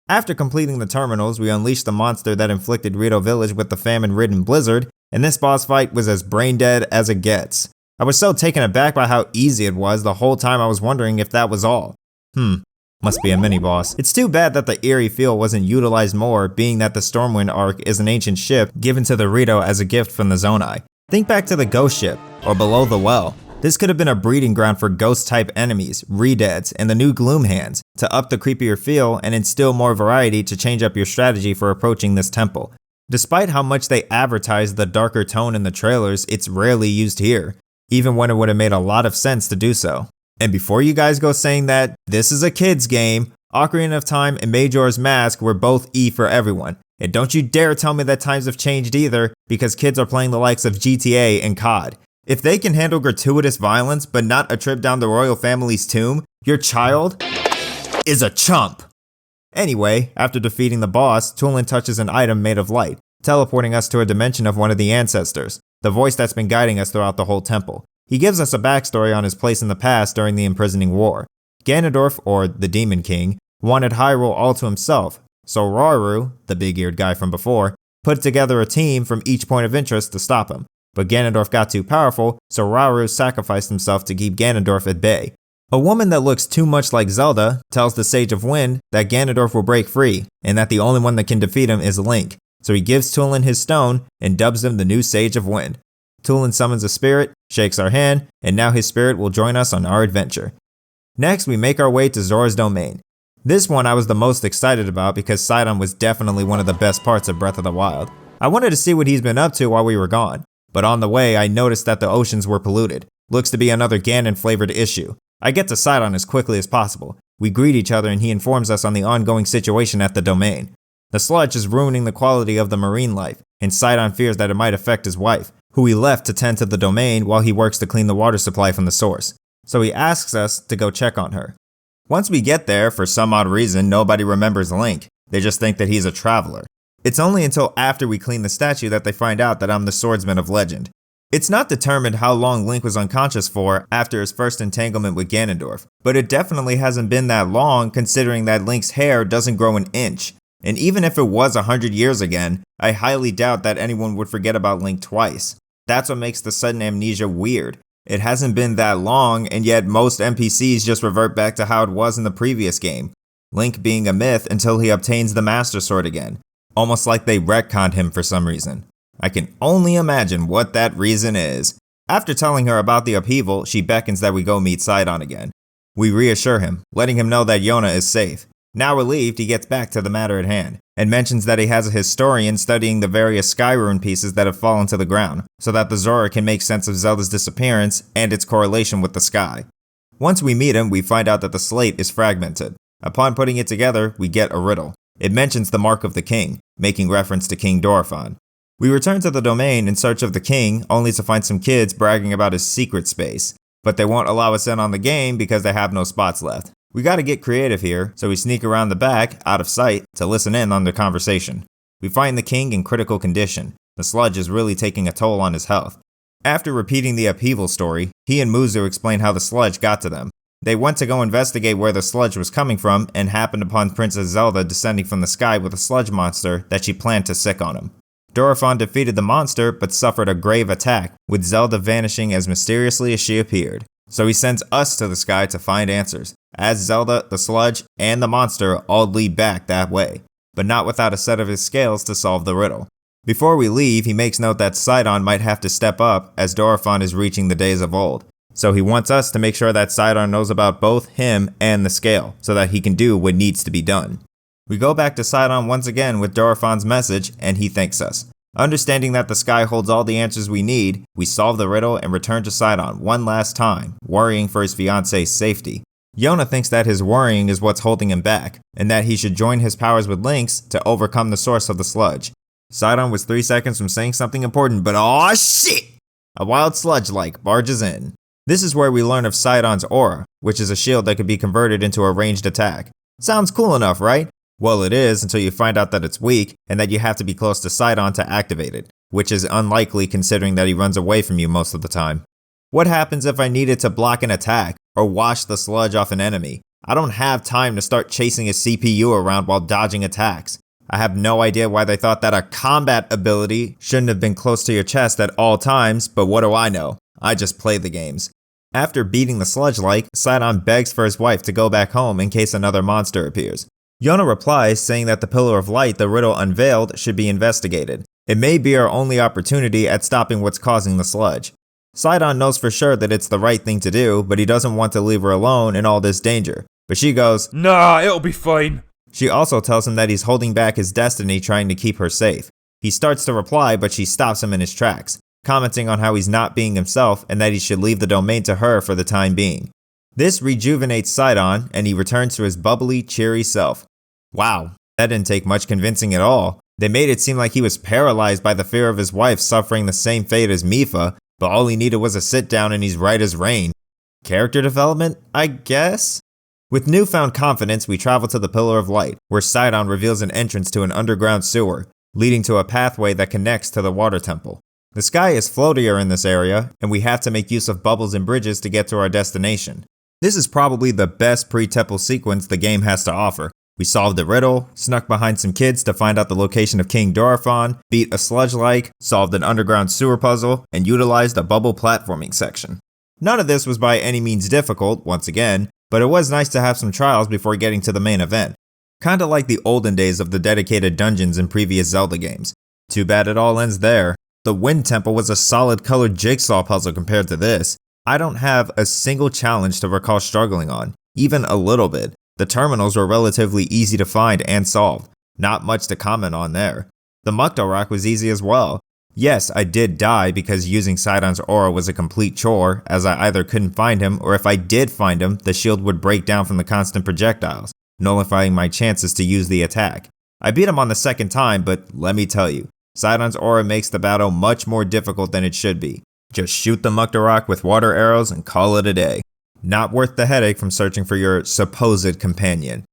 After completing the terminals, we unleashed the monster that inflicted Rito Village with the famine-ridden blizzard, and this boss fight was as brain-dead as it gets. I was so taken aback by how easy it was the whole time I was wondering if that was all. Must be a mini-boss. It's too bad that the eerie feel wasn't utilized more, being that the Stormwind Ark is an ancient ship given to the Rito as a gift from the Zonai. Think back to the Ghost Ship, or Below the Well. This could have been a breeding ground for ghost-type enemies, Redeads, and the new Gloom Hands, to up the creepier feel and instill more variety to change up your strategy for approaching this temple. Despite how much they advertise the darker tone in the trailers, it's rarely used here, even when it would have made a lot of sense to do so. And before you guys go saying that this is a kid's game, Ocarina of Time and Majora's Mask were both E for everyone. And don't you dare tell me that times have changed either, because kids are playing the likes of GTA and COD. If they can handle gratuitous violence but not a trip down the royal family's tomb, your child is a chump. Anyway, after defeating the boss, Tulin touches an item made of light, teleporting us to a dimension of one of the ancestors, the voice that's been guiding us throughout the whole temple. He gives us a backstory on his place in the past during the Imprisoning War. Ganondorf, or the Demon King, wanted Hyrule all to himself, so Rauru, the big-eared guy from before, put together a team from each point of interest to stop him. But Ganondorf got too powerful, so Rauru sacrificed himself to keep Ganondorf at bay. A woman that looks too much like Zelda tells the Sage of Wind that Ganondorf will break free, and that the only one that can defeat him is Link, so he gives Tulin his stone and dubs him the new Sage of Wind. Tulin summons a spirit, shakes our hand, and now his spirit will join us on our adventure. Next, we make our way to Zora's domain. This one I was the most excited about because Sidon was definitely one of the best parts of Breath of the Wild. I wanted to see what he's been up to while we were gone, but on the way I noticed that the oceans were polluted. Looks to be another Ganon-flavored issue. I get to Sidon as quickly as possible. We greet each other and he informs us on the ongoing situation at the domain. The sludge is ruining the quality of the marine life, and Sidon fears that it might affect his wife, who he left to tend to the domain while he works to clean the water supply from the source. So he asks us to go check on her. Once we get there, for some odd reason, nobody remembers Link. They just think that he's a traveler. It's only until after we clean the statue that they find out that I'm the swordsman of legend. It's not determined how long Link was unconscious for after his first entanglement with Ganondorf, but it definitely hasn't been that long considering that Link's hair doesn't grow an inch. And even if it was 100 years again, I highly doubt that anyone would forget about Link twice. That's what makes the sudden amnesia weird. It hasn't been that long, and yet most NPCs just revert back to how it was in the previous game, Link being a myth until he obtains the Master Sword again, almost like they retconned him for some reason. I can only imagine what that reason is. After telling her about the upheaval, she beckons that we go meet Sidon again. We reassure him, letting him know that Yona is safe. Now relieved, he gets back to the matter at hand, and mentions that he has a historian studying the various Sky Rune pieces that have fallen to the ground, so that the Zora can make sense of Zelda's disappearance and its correlation with the sky. Once we meet him, we find out that the slate is fragmented. Upon putting it together, we get a riddle. It mentions the Mark of the King, making reference to King Dorephan. We return to the domain in search of the king, only to find some kids bragging about his secret space, but they won't allow us in on the game because they have no spots left. We gotta get creative here, so we sneak around the back, out of sight, to listen in on their conversation. We find the king in critical condition. The sludge is really taking a toll on his health. After repeating the upheaval story, he and Muzu explain how the sludge got to them. They went to go investigate where the sludge was coming from and happened upon Princess Zelda descending from the sky with a sludge monster that she planned to sick on him. Dorephan defeated the monster but suffered a grave attack, with Zelda vanishing as mysteriously as she appeared. So he sends us to the sky to find answers, as Zelda, the sludge, and the monster all lead back that way, but not without a set of his scales to solve the riddle. Before we leave, he makes note that Sidon might have to step up as Dorephan is reaching the days of old. So he wants us to make sure that Sidon knows about both him and the scale, so that he can do what needs to be done. We go back to Sidon once again with Dorephan's message, and he thanks us. Understanding that the sky holds all the answers we need, we solve the riddle and return to Sidon one last time, worrying for his fiance's safety. Yona thinks that his worrying is what's holding him back, and that he should join his powers with Link's to overcome the source of the sludge. Sidon was 3 seconds from saying something important, but aw shit! A wild sludge-like barges in. This is where we learn of Sidon's aura, which is a shield that could be converted into a ranged attack. Sounds cool enough, right? Well, it is until you find out that it's weak and that you have to be close to Sidon to activate it, which is unlikely considering that he runs away from you most of the time. What happens if I needed to block an attack or wash the sludge off an enemy? I don't have time to start chasing a CPU around while dodging attacks. I have no idea why they thought that a combat ability shouldn't have been close to your chest at all times, but what do I know? I just play the games. After beating the sludge-like, Sidon begs for his wife to go back home in case another monster appears. Yona replies saying that the Pillar of Light the riddle unveiled should be investigated. It may be our only opportunity at stopping what's causing the sludge. Sidon knows for sure that it's the right thing to do, but he doesn't want to leave her alone in all this danger. But she goes, "Nah, it'll be fine." She also tells him that he's holding back his destiny trying to keep her safe. He starts to reply, but she stops him in his tracks, commenting on how he's not being himself and that he should leave the domain to her for the time being. This rejuvenates Sidon, and he returns to his bubbly, cheery self. Wow, that didn't take much convincing at all. They made it seem like he was paralyzed by the fear of his wife suffering the same fate as Mipha, but all he needed was a sit down and he's right as rain. Character development, I guess? With newfound confidence, we travel to the Pillar of Light, where Sidon reveals an entrance to an underground sewer, leading to a pathway that connects to the water temple. The sky is floatier in this area, and we have to make use of bubbles and bridges to get to our destination. This is probably the best pre-temple sequence the game has to offer. We solved the riddle, snuck behind some kids to find out the location of King Dorephan, beat a sludge-like, solved an underground sewer puzzle, and utilized a bubble platforming section. None of this was by any means difficult, once again, but it was nice to have some trials before getting to the main event. Kinda like the olden days of the dedicated dungeons in previous Zelda games. Too bad it all ends there. The Wind Temple was a solid colored jigsaw puzzle compared to this. I don't have a single challenge to recall struggling on, even a little bit. The terminals were relatively easy to find and solve. Not much to comment on there. The Mukta Rock was easy as well. Yes, I did die because using Sidon's aura was a complete chore, as I either couldn't find him or if I did find him, the shield would break down from the constant projectiles, nullifying my chances to use the attack. I beat him on the second time, but let me tell you, Sidon's aura makes the battle much more difficult than it should be. Just shoot the Mukta Rock with water arrows and call it a day. Not worth the headache from searching for your supposed companion.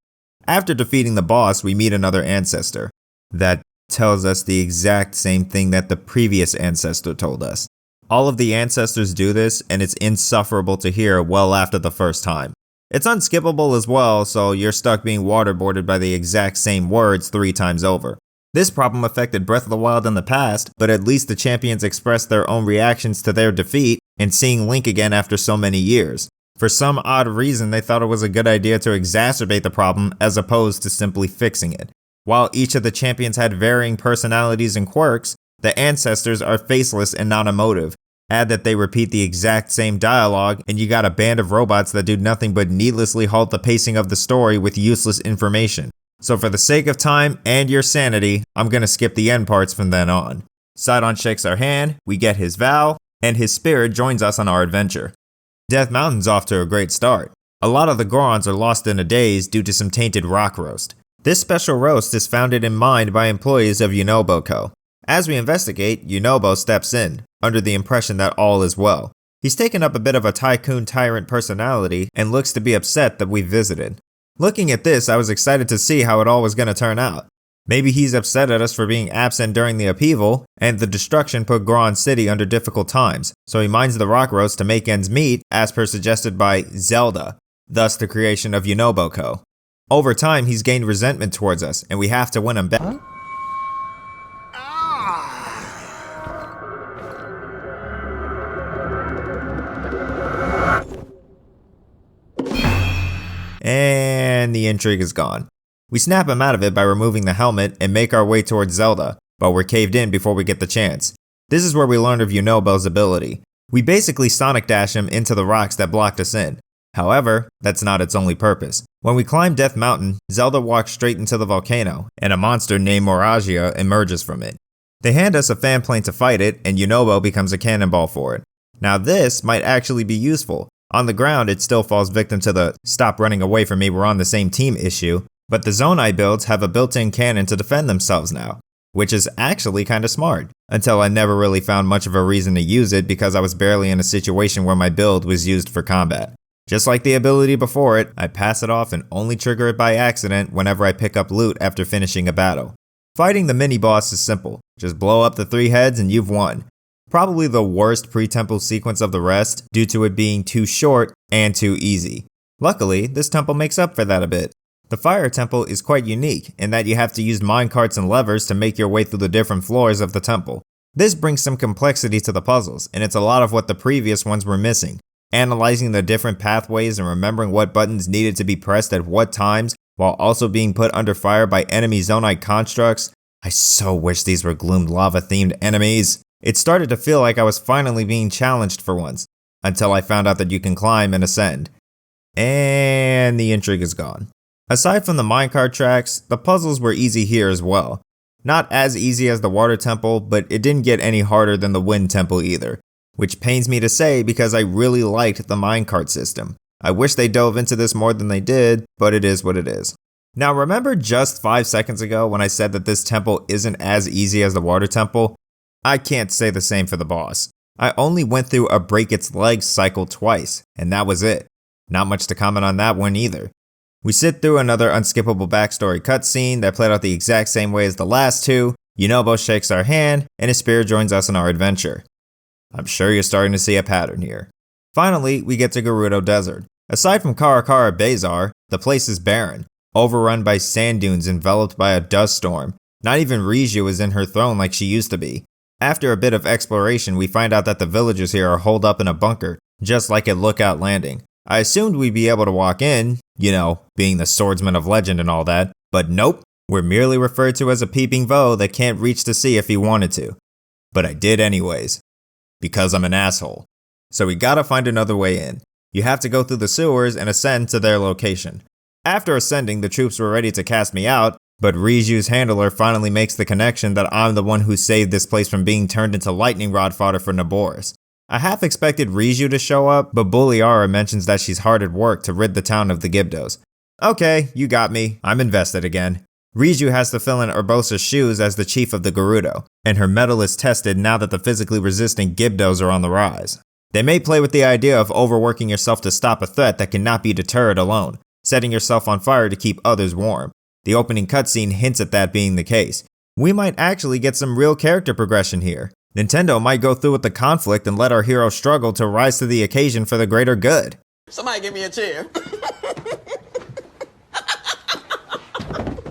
After defeating the boss, we meet another Ancestor. That tells us the exact same thing that the previous Ancestor told us. All of the Ancestors do this, and it's insufferable to hear well after the first time. It's unskippable as well, so you're stuck being waterboarded by the exact same words 3 times over. This problem affected Breath of the Wild in the past, but at least the champions expressed their own reactions to their defeat and seeing Link again after so many years. For some odd reason, they thought it was a good idea to exacerbate the problem as opposed to simply fixing it. While each of the champions had varying personalities and quirks, the Ancestors are faceless and non-emotive. Add that they repeat the exact same dialogue, and you got a band of robots that do nothing but needlessly halt the pacing of the story with useless information. So for the sake of time and your sanity, I'm gonna skip the end parts from then on. Sidon shakes our hand, we get his vow, and his spirit joins us on our adventure. Death Mountain's off to a great start. A lot of the Gorons are lost in a daze due to some tainted rock roast. This special roast is founded in mind by employees of Yunobo Co. As we investigate, Yunobo steps in, under the impression that all is well. He's taken up a bit of a tycoon tyrant personality and looks to be upset that we visited. Looking at this, I was excited to see how it all was going to turn out. Maybe he's upset at us for being absent during the upheaval, and the destruction put Goron City under difficult times, so he mines the rock roast to make ends meet, as per suggested by Zelda, thus the creation of Yunobo Co. Over time, he's gained resentment towards us, and we have to win him back. And the intrigue is gone. We snap him out of it by removing the helmet and make our way towards Zelda, but we're caved in before we get the chance. This is where we learn of Yunobo's ability. We basically Sonic Dash him into the rocks that blocked us in. However, that's not its only purpose. When we climb Death Mountain, Zelda walks straight into the volcano, and a monster named Moragia emerges from it. They hand us a fan plane to fight it, and Yunobo becomes a cannonball for it. Now this might actually be useful. On the ground, it still falls victim to the "stop running away from me, we're on the same team" issue, but the Zonai builds have a built-in cannon to defend themselves now. which is actually kinda smart, until I never really found much of a reason to use it because I was barely in a situation where my build was used for combat. Just like the ability before it, I pass it off and only trigger it by accident whenever I pick up loot after finishing a battle. Fighting the mini-boss is simple, just blow up the 3 heads and you've won. Probably the worst pre-temple sequence of the rest due to it being too short and too easy. Luckily, this temple makes up for that a bit. The fire temple is quite unique in that you have to use minecarts and levers to make your way through the different floors of the temple. This brings some complexity to the puzzles, and it's a lot of what the previous ones were missing. Analyzing the different pathways and remembering what buttons needed to be pressed at what times while also being put under fire by enemy Zonai constructs. I so wish these were gloomed lava themed enemies. It started to feel like I was finally being challenged for once, until I found out that you can climb and ascend. And the intrigue is gone. Aside from the minecart tracks, the puzzles were easy here as well. Not as easy as the water temple, but it didn't get any harder than the wind temple either. Which pains me to say because I really liked the minecart system. I wish they dove into this more than they did, but it is what it is. Now remember just 5 seconds ago when I said that this temple isn't as easy as the water temple? I can't say the same for the boss. I only went through a break its legs cycle twice, and that was it. Not much to comment on that one either. We sit through another unskippable backstory cutscene that played out the exact same way as the last two. Yunobo shakes our hand, and his spirit joins us in our adventure. I'm sure you're starting to see a pattern here. Finally, we get to Gerudo Desert. Aside from Karakara Bazar, the place is barren, overrun by sand dunes enveloped by a dust storm. Not even Riju is in her throne like she used to be. After a bit of exploration, we find out that the villagers here are holed up in a bunker, just like at Lookout Landing. I assumed we'd be able to walk in, being the swordsman of legend and all that, but nope, we're merely referred to as a peeping foe that can't reach to see if he wanted to. But I did anyways. Because I'm an asshole. So we gotta find another way in. You have to go through the sewers and ascend to their location. After ascending, the troops were ready to cast me out, but Riju's handler finally makes the connection that I'm the one who saved this place from being turned into lightning rod fodder for Naboris. I half expected Riju to show up, but Buliara mentions that she's hard at work to rid the town of the Gibdos. Okay, you got me. I'm invested again. Riju has to fill in Urbosa's shoes as the chief of the Gerudo, and her mettle is tested now that the physically resistant Gibdos are on the rise. They may play with the idea of overworking yourself to stop a threat that cannot be deterred alone, setting yourself on fire to keep others warm. The opening cutscene hints at that being the case. We might actually get some real character progression here. Nintendo might go through with the conflict and let our hero struggle to rise to the occasion for the greater good. Somebody give me a chair.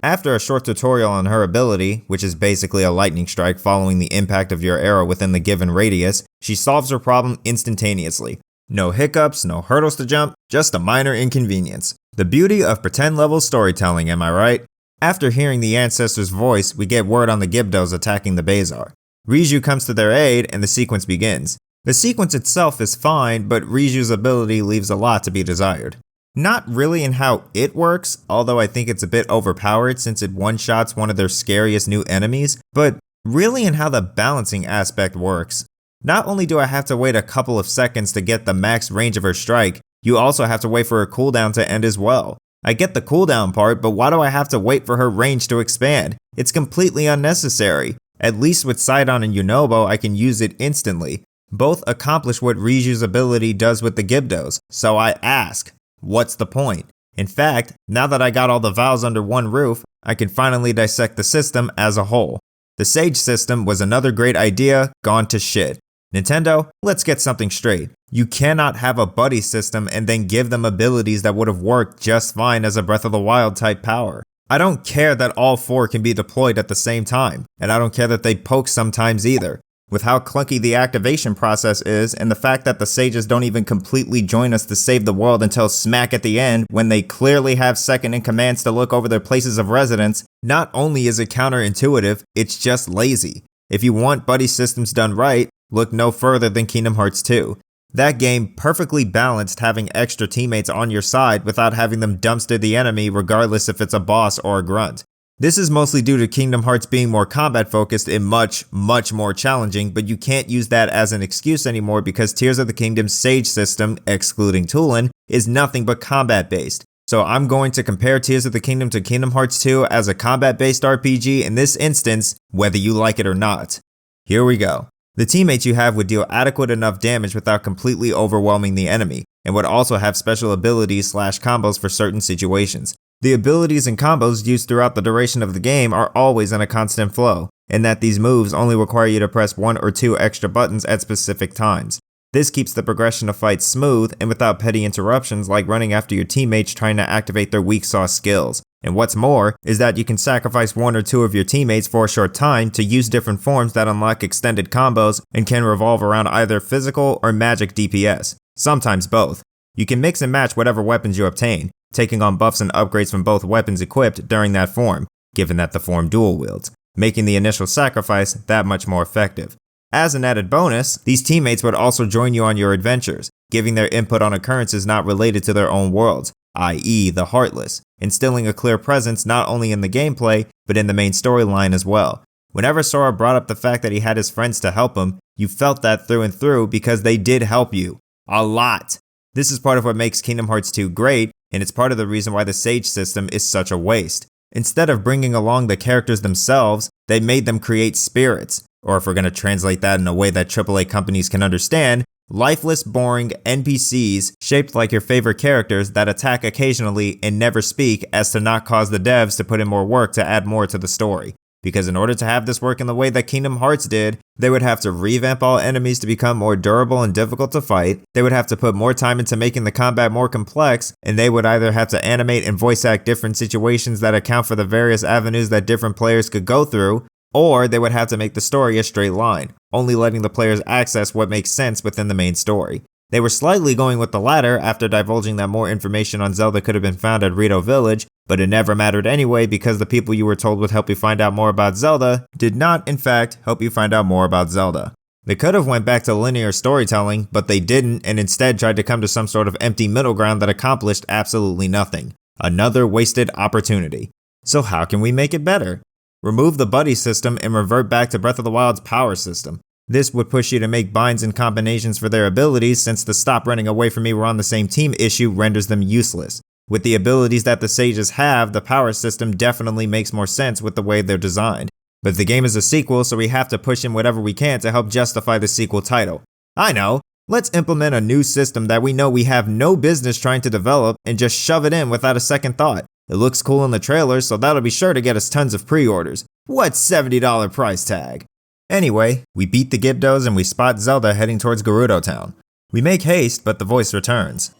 After a short tutorial on her ability, which is basically a lightning strike following the impact of your arrow within the given radius, she solves her problem instantaneously. No hiccups, no hurdles to jump, just a minor inconvenience. The beauty of pretend level storytelling, am I right? After hearing the Ancestor's voice, we get word on the Gibdos attacking the Bazar. Riju comes to their aid and the sequence begins. The sequence itself is fine, but Riju's ability leaves a lot to be desired. Not really in how it works, although I think it's a bit overpowered since it one-shots one of their scariest new enemies, but really in how the balancing aspect works. Not only do I have to wait a couple of seconds to get the max range of her strike, you also have to wait for her cooldown to end as well. I get the cooldown part, but why do I have to wait for her range to expand? It's completely unnecessary. At least with Sidon and Yunobo, I can use it instantly. Both accomplish what Riju's ability does with the Gibdos, so I ask, what's the point? In fact, now that I got all the vows under one roof, I can finally dissect the system as a whole. The Sage system was another great idea, gone to shit. Nintendo, let's get something straight. You cannot have a buddy system and then give them abilities that would have worked just fine as a Breath of the Wild type power. I don't care that all four can be deployed at the same time, and I don't care that they poke sometimes either. With how clunky the activation process is, and the fact that the sages don't even completely join us to save the world until smack at the end when they clearly have second in commands to look over their places of residence, not only is it counterintuitive, it's just lazy. If you want buddy systems done right, look no further than Kingdom Hearts 2. That game perfectly balanced having extra teammates on your side without having them dumpster the enemy regardless if it's a boss or a grunt. This is mostly due to Kingdom Hearts being more combat focused and much more challenging, but you can't use that as an excuse anymore because Tears of the Kingdom's Sage system, excluding Tulin, is nothing but combat based. So I'm going to compare Tears of the Kingdom to Kingdom Hearts 2 as a combat-based RPG in this instance, whether you like it or not. Here we go. The teammates you have would deal adequate enough damage without completely overwhelming the enemy, and would also have special abilities / combos for certain situations. The abilities and combos used throughout the duration of the game are always in a constant flow, and that these moves only require you to press 1 or 2 extra buttons at specific times. This keeps the progression of fights smooth and without petty interruptions like running after your teammates trying to activate their weak sauce skills. And what's more, is that you can sacrifice 1 or 2 of your teammates for a short time to use different forms that unlock extended combos and can revolve around either physical or magic DPS, sometimes both. You can mix and match whatever weapons you obtain, taking on buffs and upgrades from both weapons equipped during that form, given that the form dual wields, making the initial sacrifice that much more effective. As an added bonus, these teammates would also join you on your adventures, giving their input on occurrences not related to their own worlds, i.e. the Heartless, instilling a clear presence not only in the gameplay, but in the main storyline as well. Whenever Sora brought up the fact that he had his friends to help him, you felt that through and through because they did help you. A lot. This is part of what makes Kingdom Hearts 2 great, and it's part of the reason why the Sage system is such a waste. Instead of bringing along the characters themselves, they made them create spirits, or if we're going to translate that in a way that AAA companies can understand, lifeless, boring NPCs shaped like your favorite characters that attack occasionally and never speak as to not cause the devs to put in more work to add more to the story. Because in order to have this work in the way that Kingdom Hearts did, they would have to revamp all enemies to become more durable and difficult to fight, they would have to put more time into making the combat more complex, and they would either have to animate and voice act different situations that account for the various avenues that different players could go through, or they would have to make the story a straight line, only letting the players access what makes sense within the main story. They were slightly going with the latter after divulging that more information on Zelda could have been found at Rito Village, but it never mattered anyway because the people you were told would help you find out more about Zelda did not, in fact, help you find out more about Zelda. They could have went back to linear storytelling, but they didn't and instead tried to come to some sort of empty middle ground that accomplished absolutely nothing. Another wasted opportunity. So how can we make it better? Remove the buddy system and revert back to Breath of the Wild's power system. This would push you to make binds and combinations for their abilities since the stop running away from me we're on the same team issue renders them useless. With the abilities that the Sages have, the power system definitely makes more sense with the way they're designed. But the game is a sequel, so we have to push in whatever we can to help justify the sequel title. I know, let's implement a new system that we know we have no business trying to develop and just shove it in without a second thought. It looks cool in the trailers, so that'll be sure to get us tons of pre-orders. What's $70 price tag? Anyway, we beat the Gyptos and we spot Zelda heading towards Gerudo Town. We make haste, but the voice returns.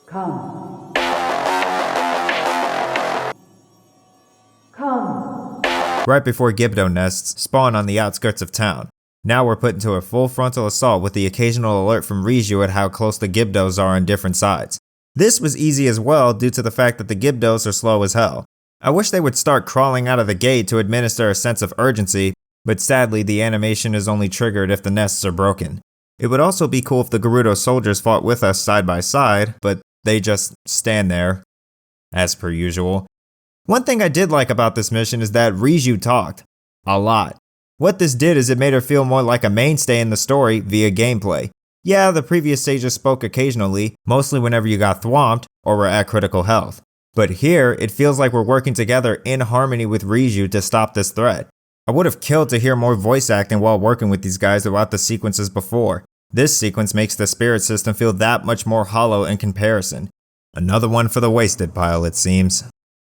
Come. Come. Right before Gypto nests spawn on the outskirts of town. Now we're put into a full frontal assault with the occasional alert from Riju at how close the Gyptos are on different sides. This was easy as well due to the fact that the Gyptos are slow as hell. I wish they would start crawling out of the gate to administer a sense of urgency, but sadly the animation is only triggered if the nests are broken. It would also be cool if the Gerudo soldiers fought with us side by side, but they just stand there, as per usual. One thing I did like about this mission is that Riju talked. A lot. What this did is it made her feel more like a mainstay in the story via gameplay. Yeah, the previous sages spoke occasionally, mostly whenever you got thwomped or were at critical health. But here, it feels like we're working together in harmony with Riju to stop this threat. I would have killed to hear more voice acting while working with these guys throughout the sequences before. This sequence makes the spirit system feel that much more hollow in comparison. Another one for the wasted pile, it seems.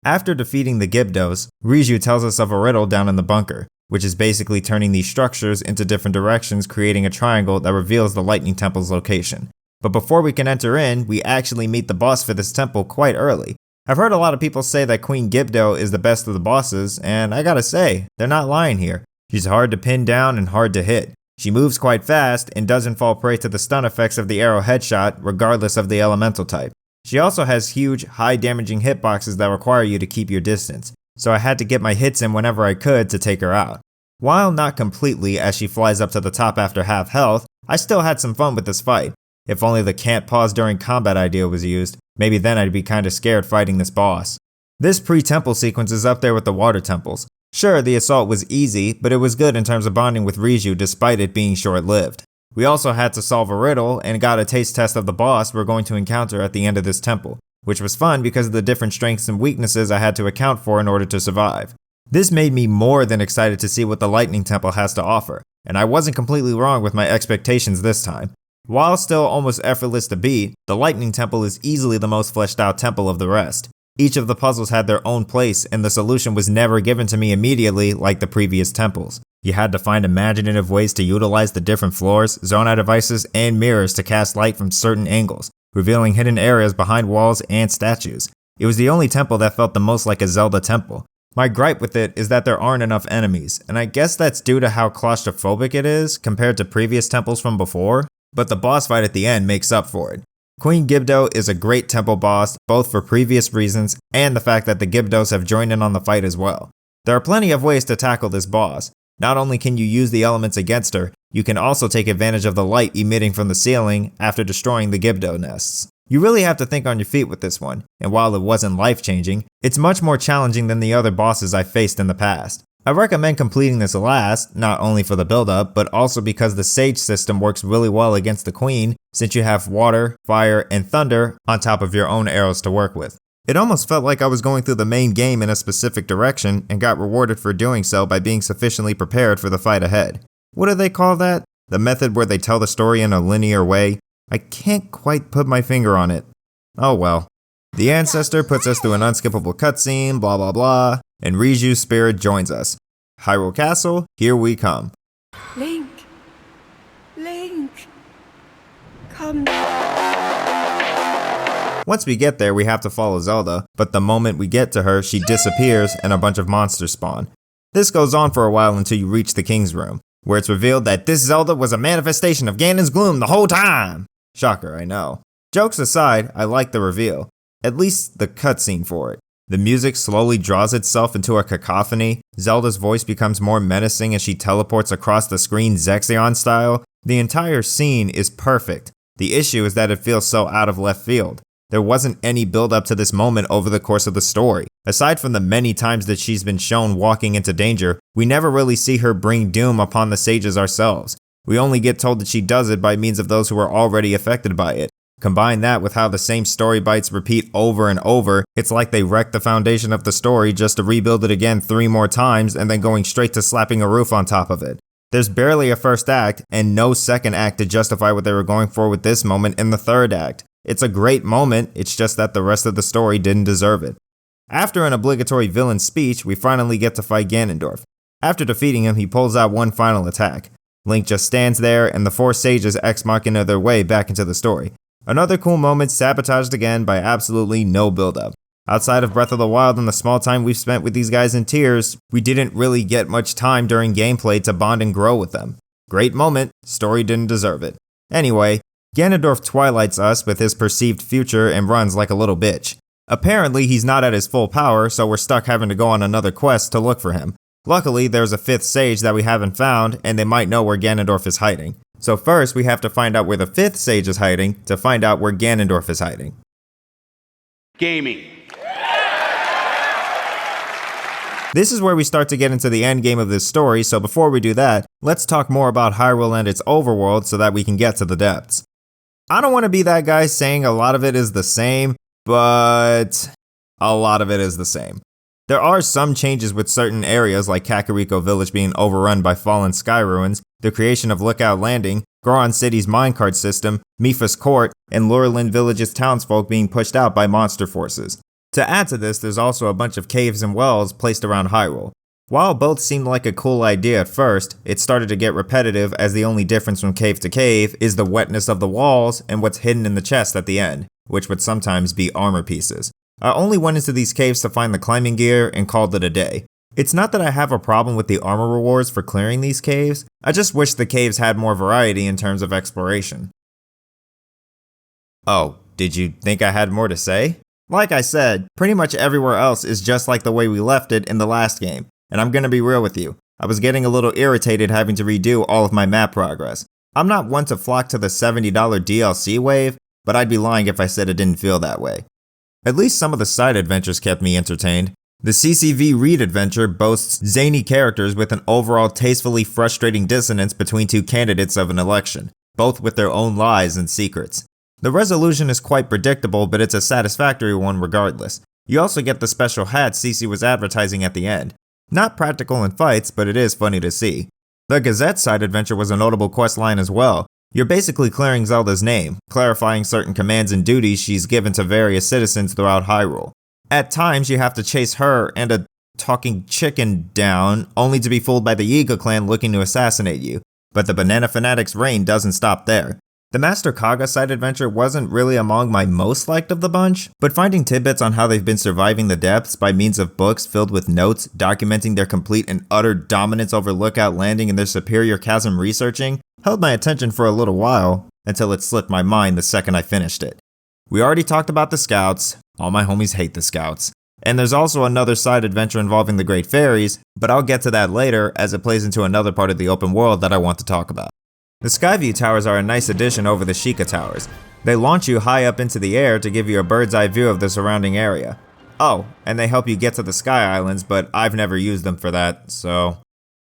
After defeating the Gyptos, Riju tells us of a riddle down in the bunker, which is basically turning these structures into different directions, creating a triangle that reveals the Lightning Temple's location. But before we can enter in, we actually meet the boss for this temple quite early. I've heard a lot of people say that Queen Gypto is the best of the bosses, and I gotta say, they're not lying here. She's hard to pin down and hard to hit. She moves quite fast and doesn't fall prey to the stun effects of the arrow headshot, regardless of the elemental type. She also has huge, high damaging hitboxes that require you to keep your distance, so I had to get my hits in whenever I could to take her out. While not completely as she flies up to the top after half health, I still had some fun with this fight. If only the can't pause during combat idea was used, maybe then I'd be kinda scared fighting this boss. This pre-temple sequence is up there with the water temples. Sure, the assault was easy, but it was good in terms of bonding with Riju despite it being short-lived. We also had to solve a riddle and got a taste test of the boss we're going to encounter at the end of this temple, which was fun because of the different strengths and weaknesses I had to account for in order to survive. This made me more than excited to see what the Lightning Temple has to offer, and I wasn't completely wrong with my expectations this time. While still almost effortless to beat, the Lightning Temple is easily the most fleshed out temple of the rest. Each of the puzzles had their own place, and the solution was never given to me immediately like the previous temples. You had to find imaginative ways to utilize the different floors, Zonai devices, and mirrors to cast light from certain angles, revealing hidden areas behind walls and statues. It was the only temple that felt the most like a Zelda temple. My gripe with it is that there aren't enough enemies, and I guess that's due to how claustrophobic it is compared to previous temples from before, but the boss fight at the end makes up for it. Queen Gibdo is a great temple boss, both for previous reasons and the fact that the Gibdos have joined in on the fight as well. There are plenty of ways to tackle this boss. Not only can you use the elements against her, you can also take advantage of the light emitting from the ceiling after destroying the Gibdo nests. You really have to think on your feet with this one, and while it wasn't life-changing, it's much more challenging than the other bosses I've faced in the past. I recommend completing this last, not only for the build-up, but also because the Sage system works really well against the Queen, since you have water, fire, and thunder on top of your own arrows to work with. It almost felt like I was going through the main game in a specific direction and got rewarded for doing so by being sufficiently prepared for the fight ahead. What do they call that? The method where they tell the story in a linear way? I can't quite put my finger on it. Oh well. The Ancestor puts us through an unskippable cutscene, blah blah blah, and Riju's spirit joins us. Hyrule Castle, here we come. Link, come. Once we get there, we have to follow Zelda, but the moment we get to her, she disappears and a bunch of monsters spawn. This goes on for a while until you reach the King's Room, where it's revealed that this Zelda was a manifestation of Ganon's gloom the whole time! Shocker, I know. Jokes aside, I like the reveal. At least the cutscene for it. The music slowly draws itself into a cacophony, Zelda's voice becomes more menacing as she teleports across the screen Zexion style. The entire scene is perfect. The issue is that it feels so out of left field. There wasn't any build up to this moment over the course of the story. Aside from the many times that she's been shown walking into danger, we never really see her bring doom upon the sages ourselves. We only get told that she does it by means of those who are already affected by it. Combine that with how the same story bites repeat over and over, it's like they wrecked the foundation of the story just to rebuild it again 3 more times and then going straight to slapping a roof on top of it. There's barely a first act and no second act to justify what they were going for with this moment in the third act. It's a great moment, it's just that the rest of the story didn't deserve it. After an obligatory villain speech, we finally get to fight Ganondorf. After defeating him, he pulls out one final attack. Link just stands there and the 4 sages ex-machina their way back into the story. Another cool moment sabotaged again by absolutely no build-up. Outside of Breath of the Wild and the small time we've spent with these guys in Tears, we didn't really get much time during gameplay to bond and grow with them. Great moment, story didn't deserve it. Anyway, Ganondorf twilights us with his perceived future and runs like a little bitch. Apparently he's not at his full power, so we're stuck having to go on another quest to look for him. Luckily, there's a 5th sage that we haven't found, and they might know where Ganondorf is hiding. So first, we have to find out where the 5th sage is hiding to find out where Ganondorf is hiding. Gaming. This is where we start to get into the end game of this story, so before we do that, let's talk more about Hyrule and its overworld so that we can get to the depths. I don't want to be that guy saying a lot of it is the same, but a lot of it is the same. There are some changes with certain areas like Kakariko Village being overrun by fallen sky ruins, the creation of Lookout Landing, Goron City's minecart system, Mipha's Court, and Lurelin Village's townsfolk being pushed out by monster forces. To add to this, there's also a bunch of caves and wells placed around Hyrule. While both seemed like a cool idea at first, it started to get repetitive as the only difference from cave to cave is the wetness of the walls and what's hidden in the chest at the end, which would sometimes be armor pieces. I only went into these caves to find the climbing gear and called it a day. It's not that I have a problem with the armor rewards for clearing these caves, I just wish the caves had more variety in terms of exploration. Oh, did you think I had more to say? Like I said, pretty much everywhere else is just like the way we left it in the last game, and I'm gonna be real with you, I was getting a little irritated having to redo all of my map progress. I'm not one to flock to the $70 DLC wave, but I'd be lying if I said it didn't feel that way. At least some of the side adventures kept me entertained. The CCV Reed adventure boasts zany characters with an overall tastefully frustrating dissonance between 2 candidates of an election. both with their own lies and secrets. The resolution is quite predictable, but it's a satisfactory one regardless. You also get the special hat Cece was advertising at the end. Not practical in fights, but it is funny to see. The Gazette side adventure was a notable quest line as well. You're basically clearing Zelda's name, clarifying certain commands and duties she's given to various citizens throughout Hyrule. At times, you have to chase her and a talking chicken down, only to be fooled by the Yiga clan looking to assassinate you. But the Banana Fanatic's reign doesn't stop there. The Master Kaga side adventure wasn't really among my most liked of the bunch, but finding tidbits on how they've been surviving the depths by means of books filled with notes documenting their complete and utter dominance over Lookout Landing and their superior chasm researching held my attention for a little while, until it slipped my mind the second I finished it. We already talked about the scouts, all my homies hate the scouts, and there's also another side adventure involving the Great Fairies, but I'll get to that later as it plays into another part of the open world that I want to talk about. The Skyview Towers are a nice addition over the Sheikah Towers. They launch you high up into the air to give you a bird's eye view of the surrounding area. Oh, and they help you get to the Sky Islands, but I've never used them for that, so...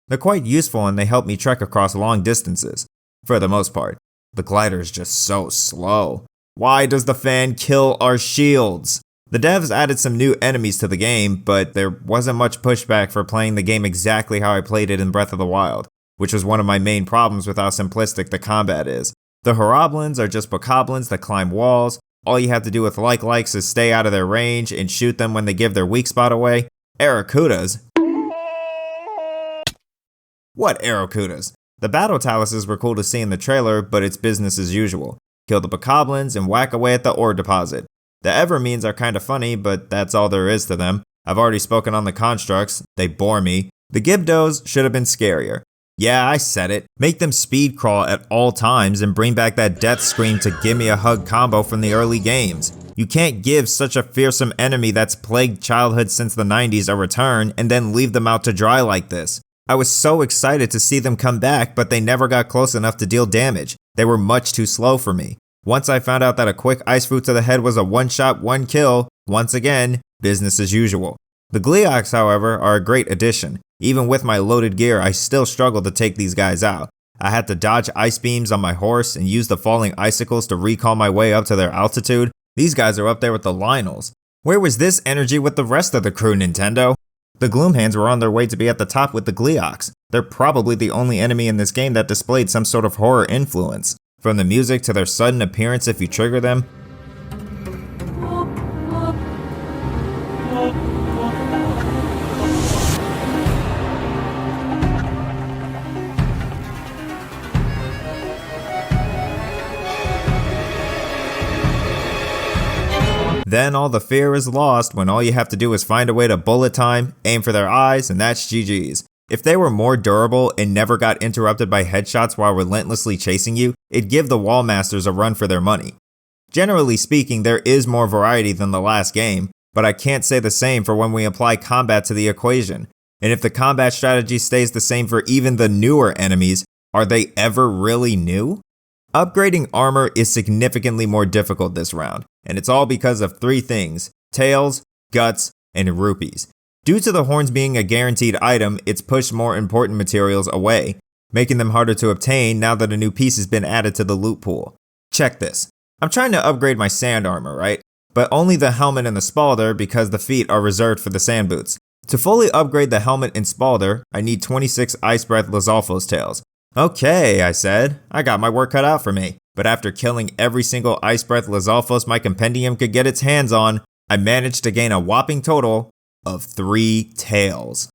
They're quite useful and they help me trek across long distances, for the most part. The glider is just so slow. Why does the fan kill our shields? The devs added some new enemies to the game, but there wasn't much pushback for playing the game exactly how I played it in Breath of the Wild, which was one of my main problems with how simplistic the combat is. The Horoblins are just bokoblins that climb walls. All you have to do with likes is stay out of their range and shoot them when they give their weak spot away. Arakudas? What Arakudas? The battle taluses were cool to see in the trailer, but it's business as usual. Kill the bokoblins and whack away at the ore deposit. The Evermeans are kinda funny, but that's all there is to them. I've already spoken on the constructs, they bore me. The Gibdos should have been scarier. Yeah, I said it. Make them speed crawl at all times and bring back that death scream to give me a hug combo from the early games. You can't give such a fearsome enemy that's plagued childhood since the 90s a return and then leave them out to dry like this. I was so excited to see them come back, but they never got close enough to deal damage. They were much too slow for me. Once I found out that a quick ice fruit to the head was a one-shot, one kill, once again, business as usual. The Gleeoks, however, are a great addition. Even with my loaded gear, I still struggled to take these guys out. I had to dodge ice beams on my horse and use the falling icicles to recall my way up to their altitude. These guys are up there with the Lionels. Where was this energy with the rest of the crew, Nintendo? The Gloomhands were on their way to be at the top with the Gleeoks. They're probably the only enemy in this game that displayed some sort of horror influence. From the music to their sudden appearance if you trigger them. Then all the fear is lost when all you have to do is find a way to bullet time, aim for their eyes, and that's GG's. If they were more durable and never got interrupted by headshots while relentlessly chasing you, it'd give the Wall Masters a run for their money. Generally speaking, there is more variety than the last game, but I can't say the same for when we apply combat to the equation. And if the combat strategy stays the same for even the newer enemies, are they ever really new? Upgrading armor is significantly more difficult this round, and it's all because of three things: tails, guts, and rupees. Due to the horns being a guaranteed item, it's pushed more important materials away, making them harder to obtain now that a new piece has been added to the loot pool. Check this. I'm trying to upgrade my sand armor, right? But only the helmet and the spalder because the feet are reserved for the sand boots. To fully upgrade the helmet and spalder, I need 26 Ice Breath Lizalfos tails. Okay, I said. I got my work cut out for me. But after killing every single Ice Breath Lizalfos my compendium could get its hands on, I managed to gain a whopping total of 3 tails.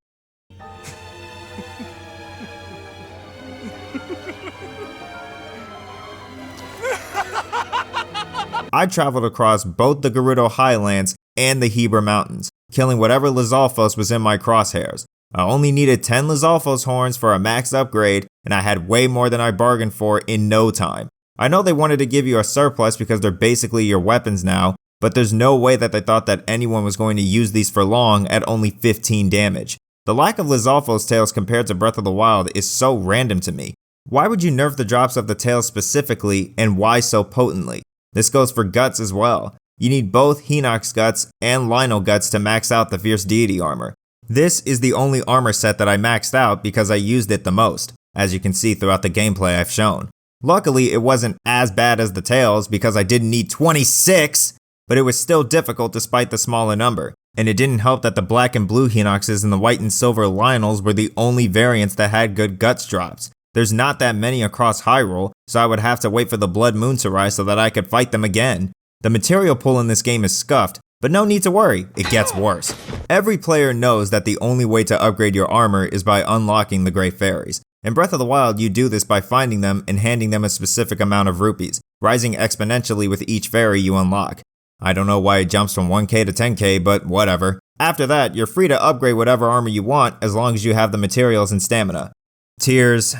I traveled across both the Gerudo Highlands and the Heber Mountains, killing whatever Lizalfos was in my crosshairs. I only needed 10 Lizalfos horns for a max upgrade, and I had way more than I bargained for in no time. I know they wanted to give you a surplus because they're basically your weapons now, but there's no way that they thought that anyone was going to use these for long at only 15 damage. The lack of Lizalfos tails compared to Breath of the Wild is so random to me. Why would you nerf the drops of the tails specifically, and why so potently? This goes for guts as well. You need both Hinox guts and Lionel guts to max out the Fierce Deity armor. This is the only armor set that I maxed out because I used it the most, as you can see throughout the gameplay I've shown. Luckily, it wasn't as bad as the tails because I didn't need 26, but it was still difficult despite the smaller number. And it didn't help that the black and blue Hinoxes and the white and silver Lionels were the only variants that had good guts drops. There's not that many across Hyrule, so I would have to wait for the Blood Moon to rise so that I could fight them again. The material pool in this game is scuffed, but no need to worry, it gets worse. Every player knows that the only way to upgrade your armor is by unlocking the Great Fairies. In Breath of the Wild, you do this by finding them and handing them a specific amount of rupees, rising exponentially with each fairy you unlock. I don't know why it jumps from 1k to 10k, but whatever. After that, you're free to upgrade whatever armor you want as long as you have the materials and stamina. Tears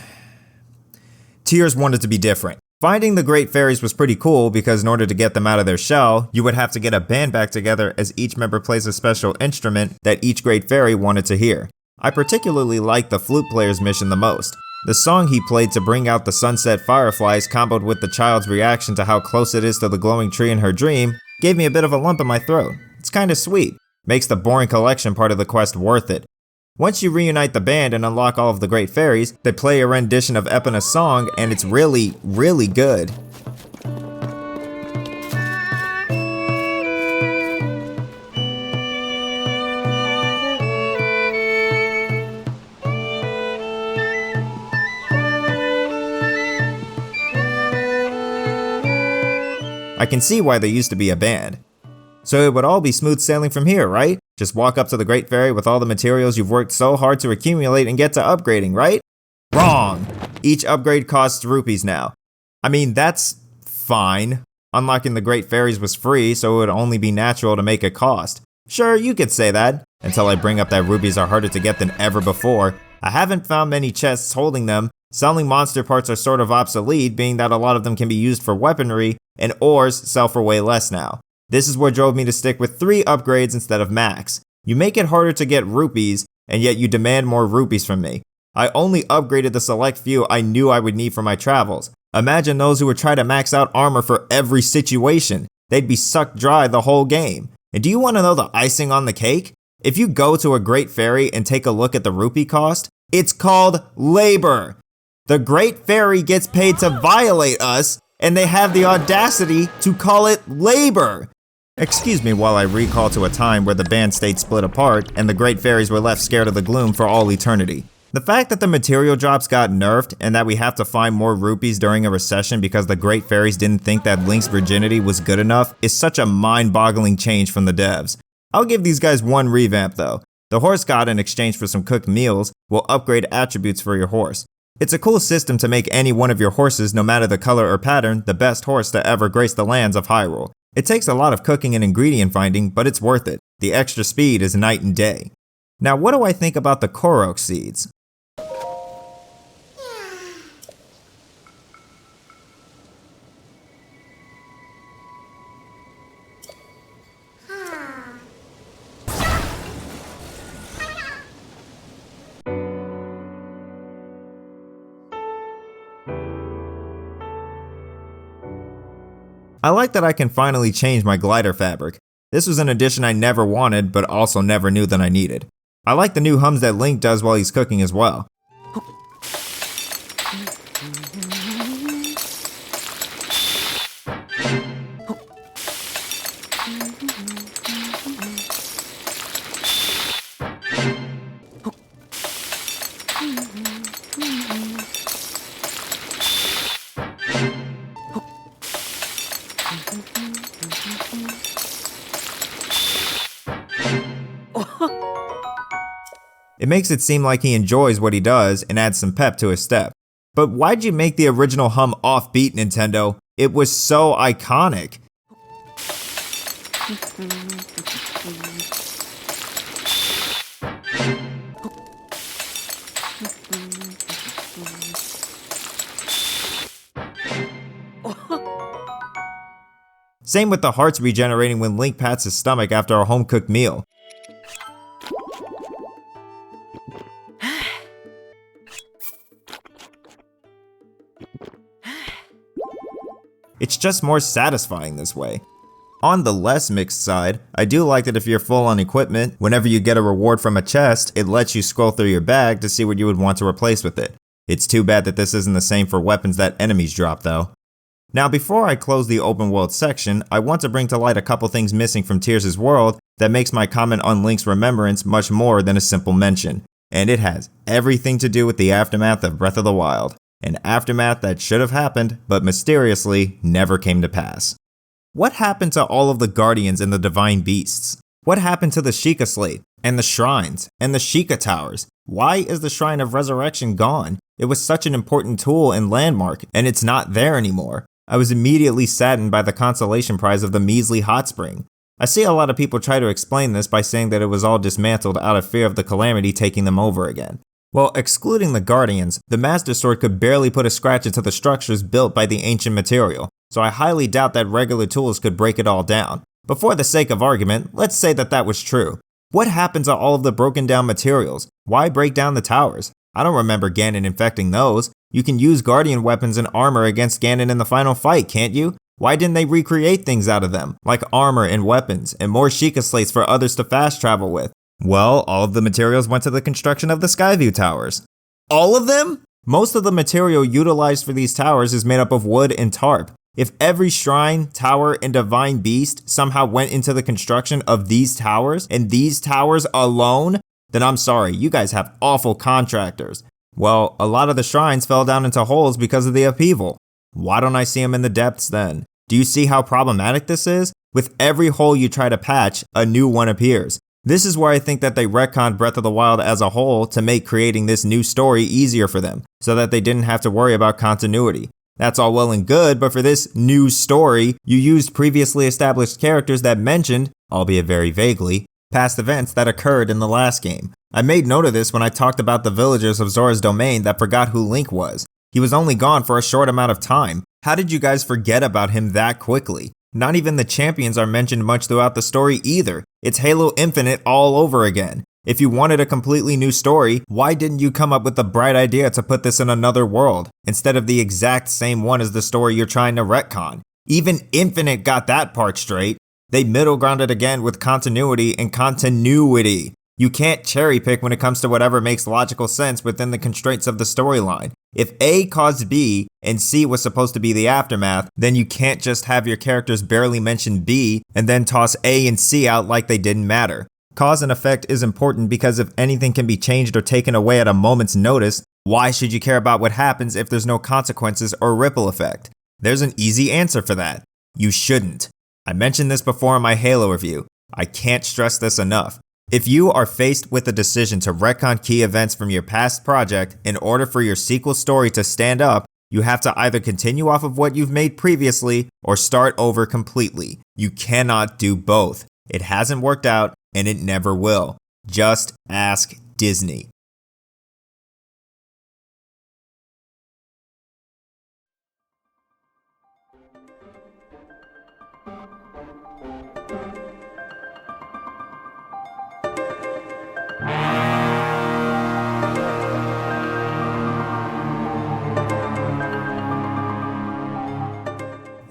wanted to be different. Finding the Great Fairies was pretty cool because in order to get them out of their shell, you would have to get a band back together as each member plays a special instrument that each Great Fairy wanted to hear. I particularly liked the flute player's mission the most. The song he played to bring out the sunset fireflies comboed with the child's reaction to how close it is to the glowing tree in her dream gave me a bit of a lump in my throat. It's kinda sweet. Makes the boring collection part of the quest worth it. Once you reunite the band and unlock all of the Great Fairies, they play a rendition of Epina's song and it's really, really good. I can see why there used to be a band. So it would all be smooth sailing from here, right? Just walk up to the Great Fairy with all the materials you've worked so hard to accumulate and get to upgrading, right? Wrong! Each upgrade costs rupees now. I mean, that's fine. Unlocking the Great Fairies was free, so it would only be natural to make it cost. Sure, you could say that, until I bring up that rupees are harder to get than ever before. I haven't found many chests holding them. Selling monster parts are sort of obsolete, being that a lot of them can be used for weaponry, and ores sell for way less now. This is what drove me to stick with 3 upgrades instead of max. You make it harder to get rupees, and yet you demand more rupees from me. I only upgraded the select few I knew I would need for my travels. Imagine those who would try to max out armor for every situation. They'd be sucked dry the whole game. And do you want to know the icing on the cake? If you go to a Great Fairy and take a look at the rupee cost, it's called labor. The Great Fairy gets paid to violate us, and they have the audacity to call it labor. Excuse me while I recall to a time where the band stayed split apart and the Great Fairies were left scared of the gloom for all eternity. The fact that the material drops got nerfed and that we have to find more rupees during a recession because the Great Fairies didn't think that Link's virginity was good enough is such a mind-boggling change from the devs. I'll give these guys one revamp though. The Horse God, in exchange for some cooked meals, will upgrade attributes for your horse. It's a cool system to make any one of your horses, no matter the color or pattern, the best horse to ever grace the lands of Hyrule. It takes a lot of cooking and ingredient finding, but it's worth it. The extra speed is night and day. Now, what do I think about the Korok Seeds? I like that I can finally change my glider fabric. This was an addition I never wanted, but also never knew that I needed. I like the new hums that Link does while he's cooking as well. It makes it seem like he enjoys what he does and adds some pep to his step. But why'd you make the original hum offbeat, Nintendo? It was so iconic. Same with the hearts regenerating when Link pats his stomach after a home-cooked meal. It's just more satisfying this way. On the less mixed side, I do like that if you're full on equipment, whenever you get a reward from a chest, it lets you scroll through your bag to see what you would want to replace with it. It's too bad that this isn't the same for weapons that enemies drop though. Now before I close the open world section, I want to bring to light a couple things missing from Tears' world that makes my comment on Link's remembrance much more than a simple mention. And it has everything to do with the aftermath of Breath of the Wild. An aftermath that should have happened, but mysteriously never came to pass. What happened to all of the guardians and the divine beasts? What happened to the Sheikah Slate, and the shrines, and the Sheikah Towers? Why is the Shrine of Resurrection gone? It was such an important tool and landmark, and it's not there anymore. I was immediately saddened by the consolation prize of the measly hot spring. I see a lot of people try to explain this by saying that it was all dismantled out of fear of the Calamity taking them over again. Well, excluding the Guardians, the Master Sword could barely put a scratch into the structures built by the ancient material, so I highly doubt that regular tools could break it all down. But for the sake of argument, let's say that that was true. What happened to all of the broken down materials? Why break down the towers? I don't remember Ganon infecting those. You can use Guardian weapons and armor against Ganon in the final fight, can't you? Why didn't they recreate things out of them, like armor and weapons, and more Sheikah Slates for others to fast travel with? Well, all of the materials went to the construction of the Skyview Towers. All of them? Most of the material utilized for these towers is made up of wood and tarp. If every shrine, tower, and divine beast somehow went into the construction of these towers, and these towers alone, then I'm sorry, you guys have awful contractors. Well, a lot of the shrines fell down into holes because of the upheaval. Why don't I see them in the depths then? Do you see how problematic this is? With every hole you try to patch, a new one appears. This is where I think that they retconned Breath of the Wild as a whole to make creating this new story easier for them, so that they didn't have to worry about continuity. That's all well and good, but for this new story, you used previously established characters that mentioned, albeit very vaguely, past events that occurred in the last game. I made note of this when I talked about the villagers of Zora's domain that forgot who Link was. He was only gone for a short amount of time. How did you guys forget about him that quickly? Not even the champions are mentioned much throughout the story either. It's Halo Infinite all over again. If you wanted a completely new story, why didn't you come up with the bright idea to put this in another world, instead of the exact same one as the story you're trying to retcon? Even Infinite got that part straight. They middle grounded again with continuity and continuity. You can't cherry pick when it comes to whatever makes logical sense within the constraints of the storyline. If A caused B and C was supposed to be the aftermath, then you can't just have your characters barely mention B and then toss A and C out like they didn't matter. Cause and effect is important because if anything can be changed or taken away at a moment's notice, why should you care about what happens if there's no consequences or ripple effect? There's an easy answer for that. You shouldn't. I mentioned this before in my Halo review. I can't stress this enough. If you are faced with the decision to retcon key events from your past project in order for your sequel story to stand up, you have to either continue off of what you've made previously or start over completely. You cannot do both. It hasn't worked out and it never will. Just ask Disney.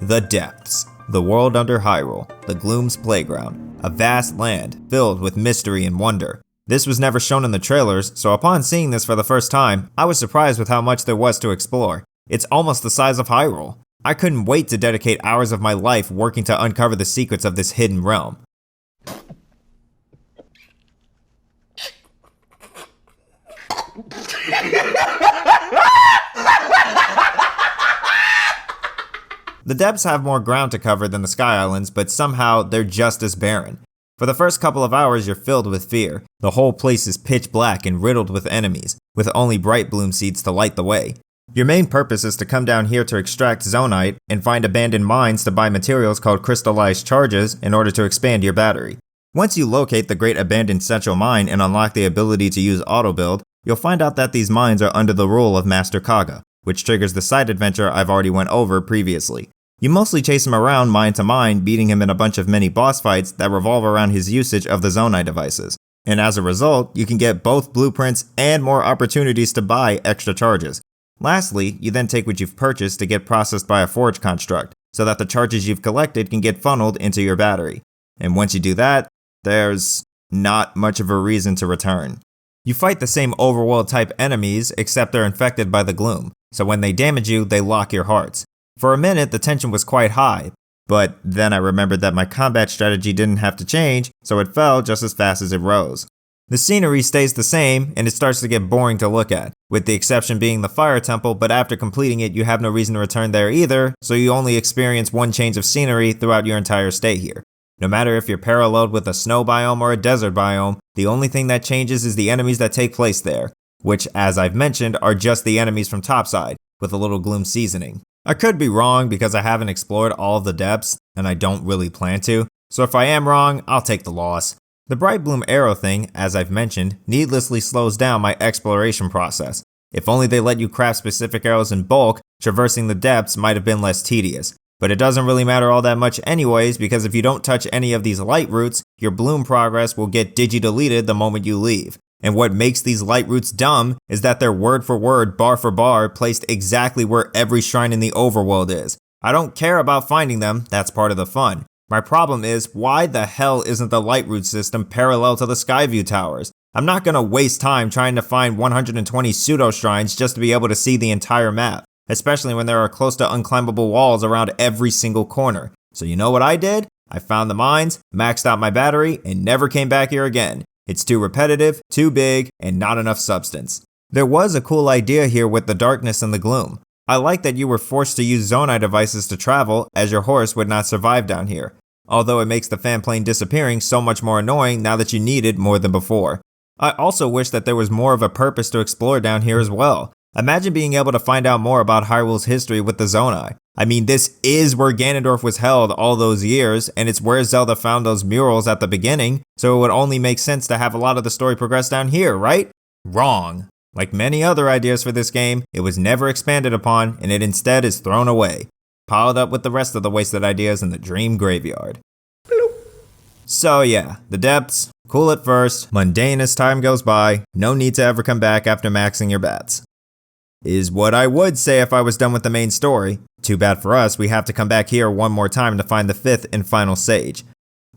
The Depths, the world under Hyrule, the Gloom's playground, a vast land filled with mystery and wonder. This was never shown in the trailers, so upon seeing this for the first time, I was surprised with how much there was to explore. It's almost the size of Hyrule. I couldn't wait to dedicate hours of my life working to uncover the secrets of this hidden realm. The Depths have more ground to cover than the Sky Islands, but somehow they're just as barren. For the first couple of hours you're filled with fear. The whole place is pitch black and riddled with enemies, with only bright bloom seeds to light the way. Your main purpose is to come down here to extract Zonai and find abandoned mines to buy materials called crystallized charges in order to expand your battery. Once you locate the great abandoned central mine and unlock the ability to use Autobuild, you'll find out that these mines are under the rule of Master Kaga, which triggers the side adventure I've already went over previously. You mostly chase him around mine to mine, beating him in a bunch of mini boss fights that revolve around his usage of the Zonai devices. And as a result, you can get both blueprints and more opportunities to buy extra charges. Lastly, you then take what you've purchased to get processed by a forge construct, so that the charges you've collected can get funneled into your battery. And once you do that, there's not much of a reason to return. You fight the same overworld type enemies, except they're infected by the gloom, so when they damage you, they lock your hearts. For a minute, the tension was quite high, but then I remembered that my combat strategy didn't have to change, so it fell just as fast as it rose. The scenery stays the same, and it starts to get boring to look at, with the exception being the Fire Temple, but after completing it, you have no reason to return there either, so you only experience one change of scenery throughout your entire stay here. No matter if you're paralleled with a snow biome or a desert biome, the only thing that changes is the enemies that take place there, which, as I've mentioned, are just the enemies from topside, with a little gloom seasoning. I could be wrong because I haven't explored all of the depths, and I don't really plan to, so if I am wrong, I'll take the loss. The Bright Bloom arrow thing, as I've mentioned, needlessly slows down my exploration process. If only they let you craft specific arrows in bulk, traversing the depths might have been less tedious. But it doesn't really matter all that much anyways, because if you don't touch any of these light roots, your bloom progress will get digi-deleted the moment you leave. And what makes these light roots dumb is that they're word for word, bar for bar, placed exactly where every shrine in the overworld is. I don't care about finding them, that's part of the fun. My problem is, why the hell isn't the light root system parallel to the Skyview Towers? I'm not gonna waste time trying to find 120 pseudo shrines just to be able to see the entire map, especially when there are close to unclimbable walls around every single corner. So you know what I did? I found the mines, maxed out my battery, and never came back here again. It's too repetitive, too big, and not enough substance. There was a cool idea here with the darkness and the gloom. I like that you were forced to use Zonai devices to travel, as your horse would not survive down here. Although it makes the fan plane disappearing so much more annoying now that you need it more than before. I also wish that there was more of a purpose to explore down here as well. Imagine being able to find out more about Hyrule's history with the Zonai. I mean, this is where Ganondorf was held all those years, and it's where Zelda found those murals at the beginning, so it would only make sense to have a lot of the story progress down here, right? Wrong. Like many other ideas for this game, it was never expanded upon, and it instead is thrown away, piled up with the rest of the wasted ideas in the dream graveyard. Bloop. So yeah, the depths, cool at first, mundane as time goes by, no need to ever come back after maxing your bats. Is what I would say if I was done with the main story. Too bad for us, we have to come back here one more time to find the fifth and final sage.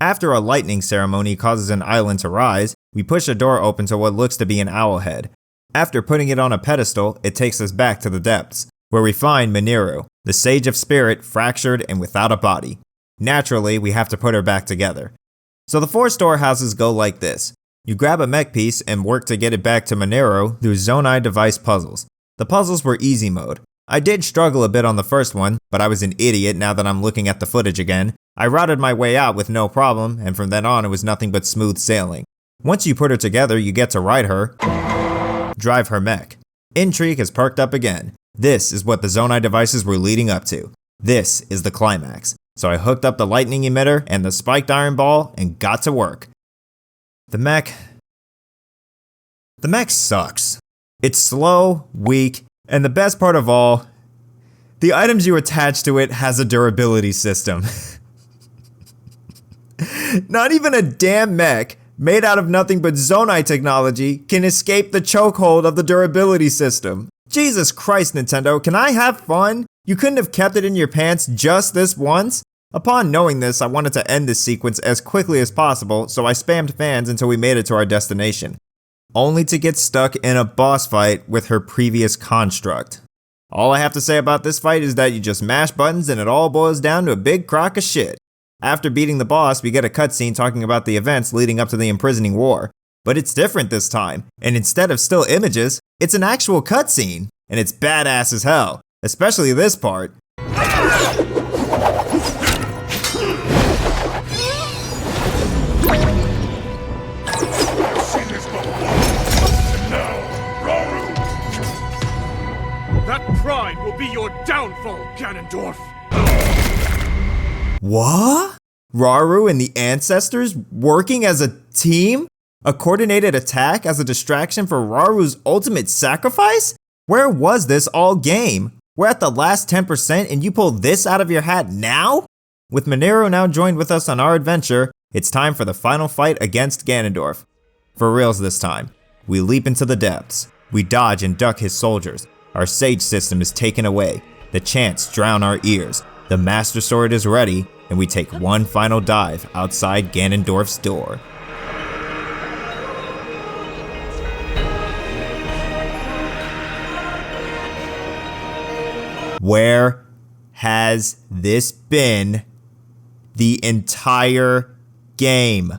After a lightning ceremony causes an island to rise, we push a door open to what looks to be an owl head. After putting it on a pedestal, it takes us back to the depths, where we find Mineru, the Sage of Spirit, fractured and without a body. Naturally, we have to put her back together. So the 4 storehouses go like this. You grab a mech piece and work to get it back to Mineru through Zonai device puzzles. The puzzles were easy mode. I did struggle a bit on the first one, but I was an idiot now that I'm looking at the footage again. I routed my way out with no problem, and from then on it was nothing but smooth sailing. Once you put her together, you get to ride her, drive her mech. Intrigue has perked up again. This is what the Zonai devices were leading up to. This is the climax. So I hooked up the lightning emitter and the spiked iron ball and got to work. The mech sucks. It's slow, weak, and the best part of all, the items you attach to it has a durability system. Not even a damn mech, made out of nothing but Zonai technology, can escape the chokehold of the durability system. Jesus Christ, Nintendo, can I have fun? You couldn't have kept it in your pants just this once? Upon knowing this, I wanted to end this sequence as quickly as possible, so I spammed fans until we made it to our destination, only to get stuck in a boss fight with her previous construct. All I have to say about this fight is that you just mash buttons and it all boils down to a big crock of shit. After beating the boss, we get a cutscene talking about the events leading up to the Imprisoning War. But it's different this time, and instead of still images, it's an actual cutscene, and it's badass as hell, especially this part. That pride will be your downfall, Ganondorf! What? Rauru and the Ancestors working as a team? A coordinated attack as a distraction for Raru's ultimate sacrifice? Where was this all game? We're at the last 10% and you pull this out of your hat now? With Mineru now joined with us on our adventure, it's time for the final fight against Ganondorf. For reals this time. We leap into the depths. We dodge and duck his soldiers. Our sage system is taken away. The chants drown our ears. The Master Sword is ready, and we take one final dive outside Ganondorf's door. Where has this been the entire game?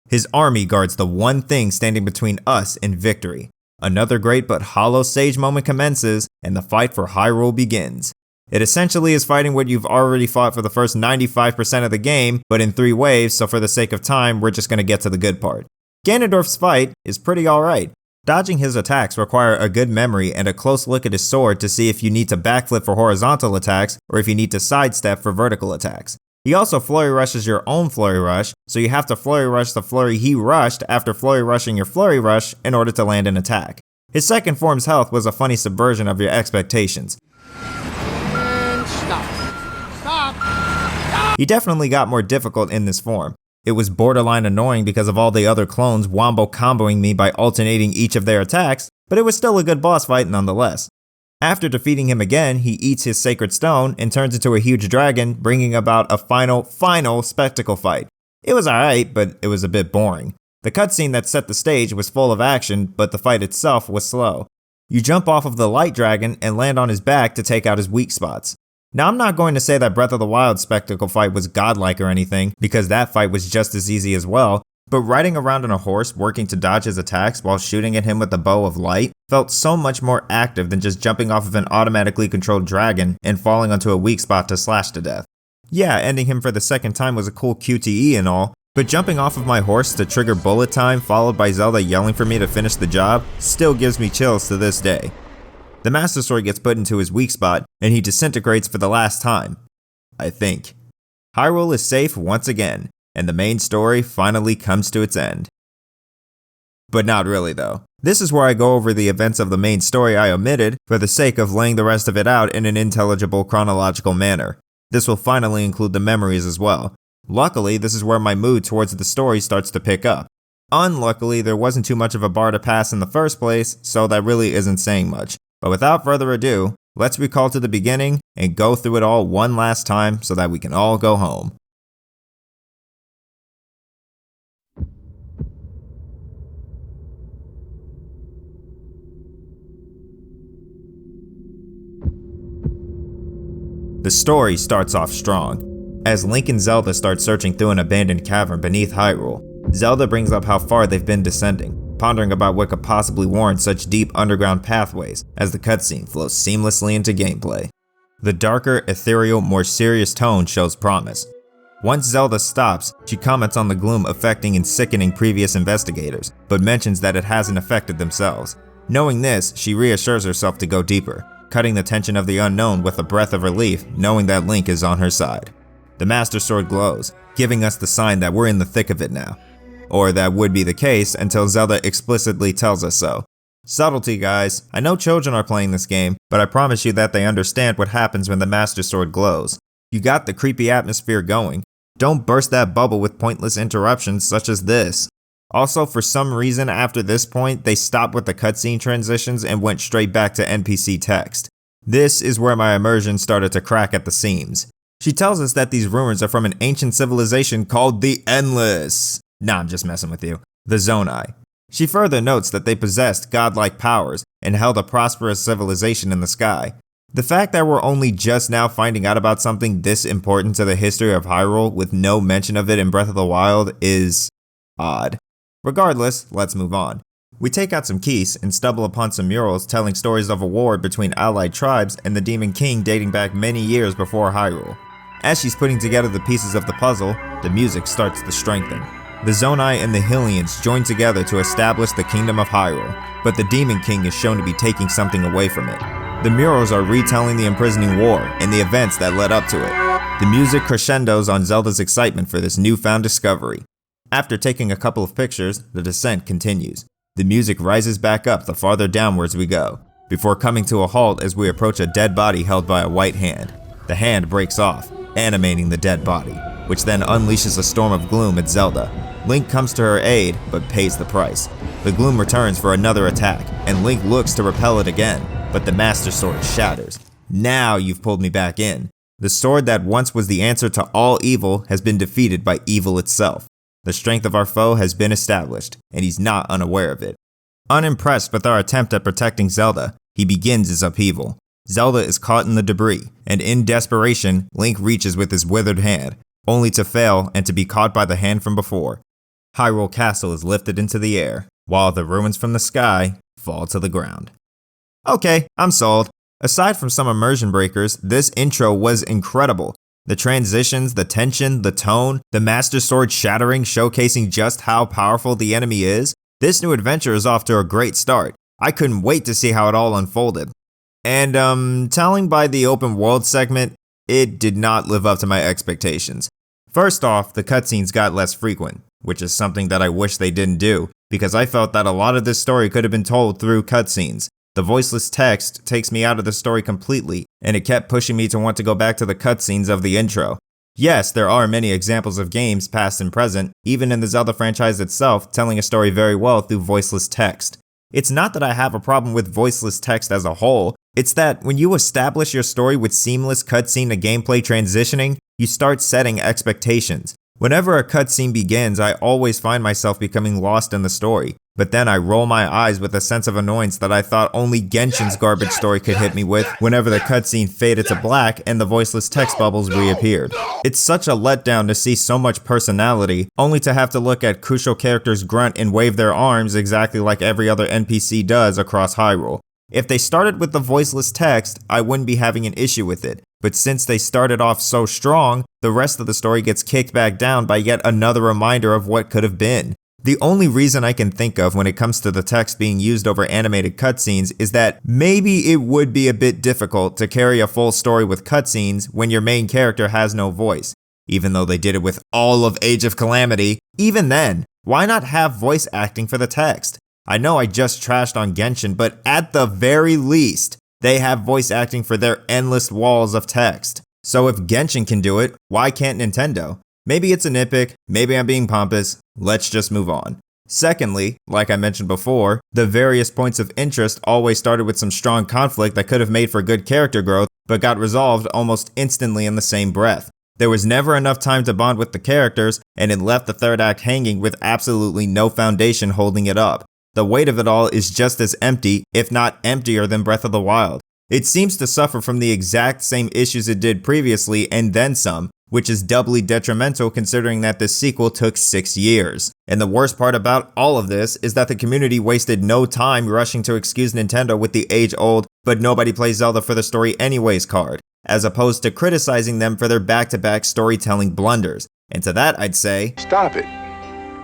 His army guards the one thing standing between us and victory. Another great but hollow sage moment commences, and the fight for Hyrule begins. It essentially is fighting what you've already fought for the first 95% of the game, but in 3 waves, so for the sake of time, we're just going to get to the good part. Ganondorf's fight is pretty alright. Dodging his attacks require a good memory and a close look at his sword to see if you need to backflip for horizontal attacks or if you need to sidestep for vertical attacks. He also flurry rushes your own flurry rush, so you have to flurry rush the flurry he rushed after flurry rushing your flurry rush in order to land an attack. His second form's health was a funny subversion of your expectations. He definitely got more difficult in this form. It was borderline annoying because of all the other clones wombo comboing me by alternating each of their attacks, but it was still a good boss fight nonetheless. After defeating him again, he eats his sacred stone and turns into a huge dragon, bringing about a final spectacle fight. It was alright, but it was a bit boring. The cutscene that set the stage was full of action, but the fight itself was slow. You jump off of the light dragon and land on his back to take out his weak spots. Now, I'm not going to say that Breath of the Wild spectacle fight was godlike or anything, because that fight was just as easy as well, but riding around on a horse working to dodge his attacks while shooting at him with a bow of light felt so much more active than just jumping off of an automatically controlled dragon and falling onto a weak spot to slash to death. Yeah, ending him for the second time was a cool QTE and all, but jumping off of my horse to trigger bullet time followed by Zelda yelling for me to finish the job still gives me chills to this day. The Master Sword gets put into his weak spot, and he disintegrates for the last time. I think. Hyrule is safe once again, and the main story finally comes to its end. But not really though. This is where I go over the events of the main story I omitted for the sake of laying the rest of it out in an intelligible chronological manner. This will finally include the memories as well. Luckily, this is where my mood towards the story starts to pick up. Unluckily, there wasn't too much of a bar to pass in the first place, so that really isn't saying much. But without further ado, let's recall to the beginning and go through it all one last time so that we can all go home. The story starts off strong. As Link and Zelda start searching through an abandoned cavern beneath Hyrule, Zelda brings up how far they've been descending, pondering about what could possibly warrant such deep underground pathways as the cutscene flows seamlessly into gameplay. The darker, ethereal, more serious tone shows promise. Once Zelda stops, she comments on the gloom affecting and sickening previous investigators, but mentions that it hasn't affected themselves. Knowing this, she reassures herself to go deeper, cutting the tension of the unknown with a breath of relief, knowing that Link is on her side. The Master Sword glows, giving us the sign that we're in the thick of it now. Or that would be the case until Zelda explicitly tells us so. Subtlety, guys. I know children are playing this game, but I promise you that they understand what happens when the Master Sword glows. You got the creepy atmosphere going. Don't burst that bubble with pointless interruptions such as this. Also, for some reason after this point, they stopped with the cutscene transitions and went straight back to NPC text. This is where my immersion started to crack at the seams. She tells us that these ruins are from an ancient civilization called the Endless. Nah, I'm just messing with you. The Zonai. She further notes that they possessed godlike powers and held a prosperous civilization in the sky. The fact that we're only just now finding out about something this important to the history of Hyrule with no mention of it in Breath of the Wild is odd. Regardless, let's move on. We take out some keys and stumble upon some murals telling stories of a war between allied tribes and the Demon King dating back many years before Hyrule. As she's putting together the pieces of the puzzle, the music starts to strengthen. The Zonai and the Hylians join together to establish the Kingdom of Hyrule, but the Demon King is shown to be taking something away from it. The murals are retelling the Imprisoning War and the events that led up to it. The music crescendos on Zelda's excitement for this newfound discovery. After taking a couple of pictures, the descent continues. The music rises back up the farther downwards we go, before coming to a halt as we approach a dead body held by a white hand. The hand breaks off, animating the dead body, which then unleashes a storm of gloom at Zelda. Link comes to her aid, but pays the price. The gloom returns for another attack, and Link looks to repel it again, but the Master Sword shatters. Now you've pulled me back in. The sword that once was the answer to all evil has been defeated by evil itself. The strength of our foe has been established, and he's not unaware of it. Unimpressed with our attempt at protecting Zelda, he begins his upheaval. Zelda is caught in the debris, and in desperation, Link reaches with his withered hand, only to fail and to be caught by the hand from before. Hyrule Castle is lifted into the air, while the ruins from the sky fall to the ground. Okay, I'm sold. Aside from some immersion breakers, this intro was incredible. The transitions, the tension, the tone, the Master Sword shattering, showcasing just how powerful the enemy is. This new adventure is off to a great start. I couldn't wait to see how it all unfolded. And telling by the open world segment, it did not live up to my expectations. First off, the cutscenes got less frequent, which is something that I wish they didn't do, because I felt that a lot of this story could have been told through cutscenes. The voiceless text takes me out of the story completely, and it kept pushing me to want to go back to the cutscenes of the intro. Yes, there are many examples of games, past and present, even in the Zelda franchise itself, telling a story very well through voiceless text. It's not that I have a problem with voiceless text as a whole, it's that when you establish your story with seamless cutscene to gameplay transitioning, you start setting expectations. Whenever a cutscene begins, I always find myself becoming lost in the story, but then I roll my eyes with a sense of annoyance that I thought only Genshin's garbage story could hit me with whenever the cutscene faded to black and the voiceless text bubbles reappeared. It's such a letdown to see so much personality, only to have to look at crucial characters grunt and wave their arms exactly like every other NPC does across Hyrule. If they started with the voiceless text, I wouldn't be having an issue with it. But since they started off so strong, the rest of the story gets kicked back down by yet another reminder of what could have been. The only reason I can think of when it comes to the text being used over animated cutscenes is that maybe it would be a bit difficult to carry a full story with cutscenes when your main character has no voice. Even though they did it with all of Age of Calamity, even then, why not have voice acting for the text? I know I just trashed on Genshin, but at the very least, they have voice acting for their endless walls of text. So if Genshin can do it, why can't Nintendo? Maybe it's a nitpick, maybe I'm being pompous, let's just move on. Secondly, like I mentioned before, the various points of interest always started with some strong conflict that could have made for good character growth, but got resolved almost instantly in the same breath. There was never enough time to bond with the characters, and it left the third act hanging with absolutely no foundation holding it up. The weight of it all is just as empty, if not emptier than Breath of the Wild. It seems to suffer from the exact same issues it did previously and then some, which is doubly detrimental considering that this sequel took 6 years. And the worst part about all of this is that the community wasted no time rushing to excuse Nintendo with the age-old, but nobody plays Zelda for the story anyways card, as opposed to criticizing them for their back-to-back storytelling blunders. And to that I'd say, stop it.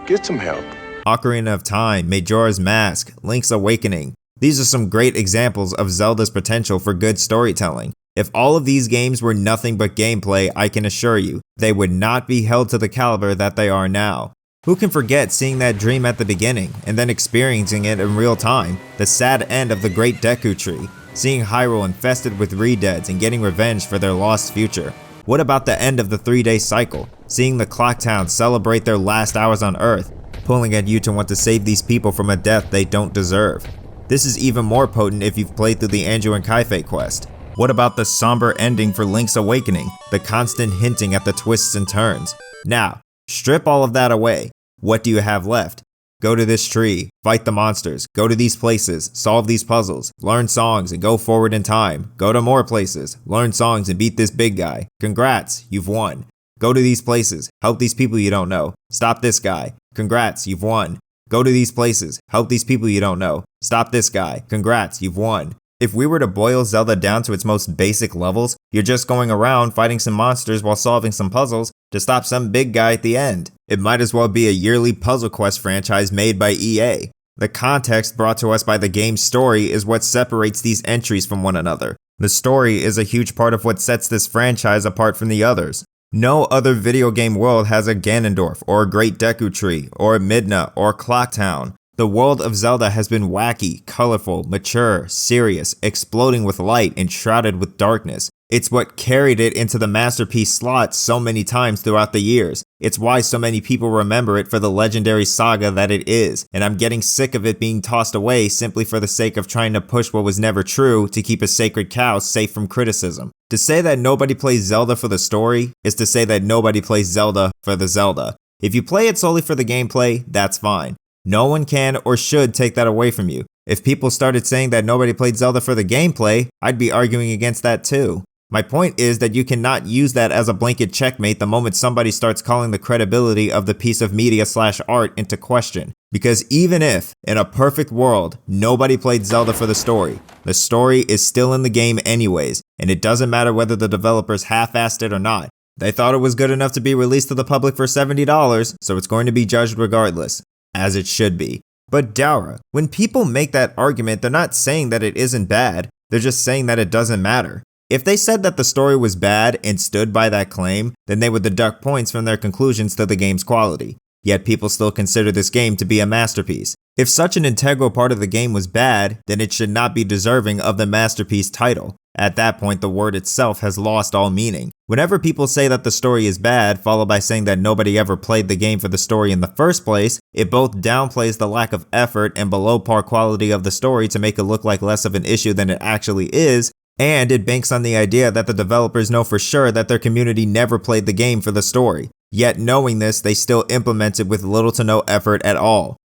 Get some help. Ocarina of Time, Majora's Mask, Link's Awakening. These are some great examples of Zelda's potential for good storytelling. If all of these games were nothing but gameplay, I can assure you, they would not be held to the caliber that they are now. Who can forget seeing that dream at the beginning, and then experiencing it in real time, the sad end of the Great Deku Tree, seeing Hyrule infested with Redeads and getting revenge for their lost future. What about the end of the 3-day cycle, seeing the Clock Town celebrate their last hours on Earth, pulling at you to want to save these people from a death they don't deserve. This is even more potent if you've played through the Anju and Kaife quest. What about the somber ending for Link's Awakening, the constant hinting at the twists and turns? Now, strip all of that away. What do you have left? Go to this tree, fight the monsters, go to these places, solve these puzzles, learn songs and go forward in time, go to more places, learn songs and beat this big guy. Congrats, you've won. Go to these places, help these people you don't know, stop this guy. Congrats, you've won. Go to these places, help these people you don't know, stop this guy. Congrats, you've won. If we were to boil Zelda down to its most basic levels, you're just going around fighting some monsters while solving some puzzles to stop some big guy at the end. It might as well be a yearly puzzle quest franchise made by EA. The context brought to us by the game's story is what separates these entries from one another. The story is a huge part of what sets this franchise apart from the others. No other video game world has a Ganondorf, or a Great Deku Tree, or a Midna, or Clock Town. The world of Zelda has been wacky, colorful, mature, serious, exploding with light, and shrouded with darkness. It's what carried it into the masterpiece slot so many times throughout the years. It's why so many people remember it for the legendary saga that it is, and I'm getting sick of it being tossed away simply for the sake of trying to push what was never true to keep a sacred cow safe from criticism. To say that nobody plays Zelda for the story is to say that nobody plays Zelda for the Zelda. If you play it solely for the gameplay, that's fine. No one can or should take that away from you. If people started saying that nobody played Zelda for the gameplay, I'd be arguing against that too. My point is that you cannot use that as a blanket checkmate the moment somebody starts calling the credibility of the piece of media/art into question. Because even if, in a perfect world, nobody played Zelda for the story is still in the game anyways, and it doesn't matter whether the developers half-assed it or not. They thought it was good enough to be released to the public for $70, so it's going to be judged regardless, as it should be. But Daura, when people make that argument, they're not saying that it isn't bad, they're just saying that it doesn't matter. If they said that the story was bad and stood by that claim, then they would deduct points from their conclusions to the game's quality. Yet people still consider this game to be a masterpiece. If such an integral part of the game was bad, then it should not be deserving of the masterpiece title. At that point, the word itself has lost all meaning. Whenever people say that the story is bad, followed by saying that nobody ever played the game for the story in the first place, it both downplays the lack of effort and below par quality of the story to make it look like less of an issue than it actually is, and it banks on the idea that the developers know for sure that their community never played the game for the story. Yet knowing this, they still implement it with little to no effort at all.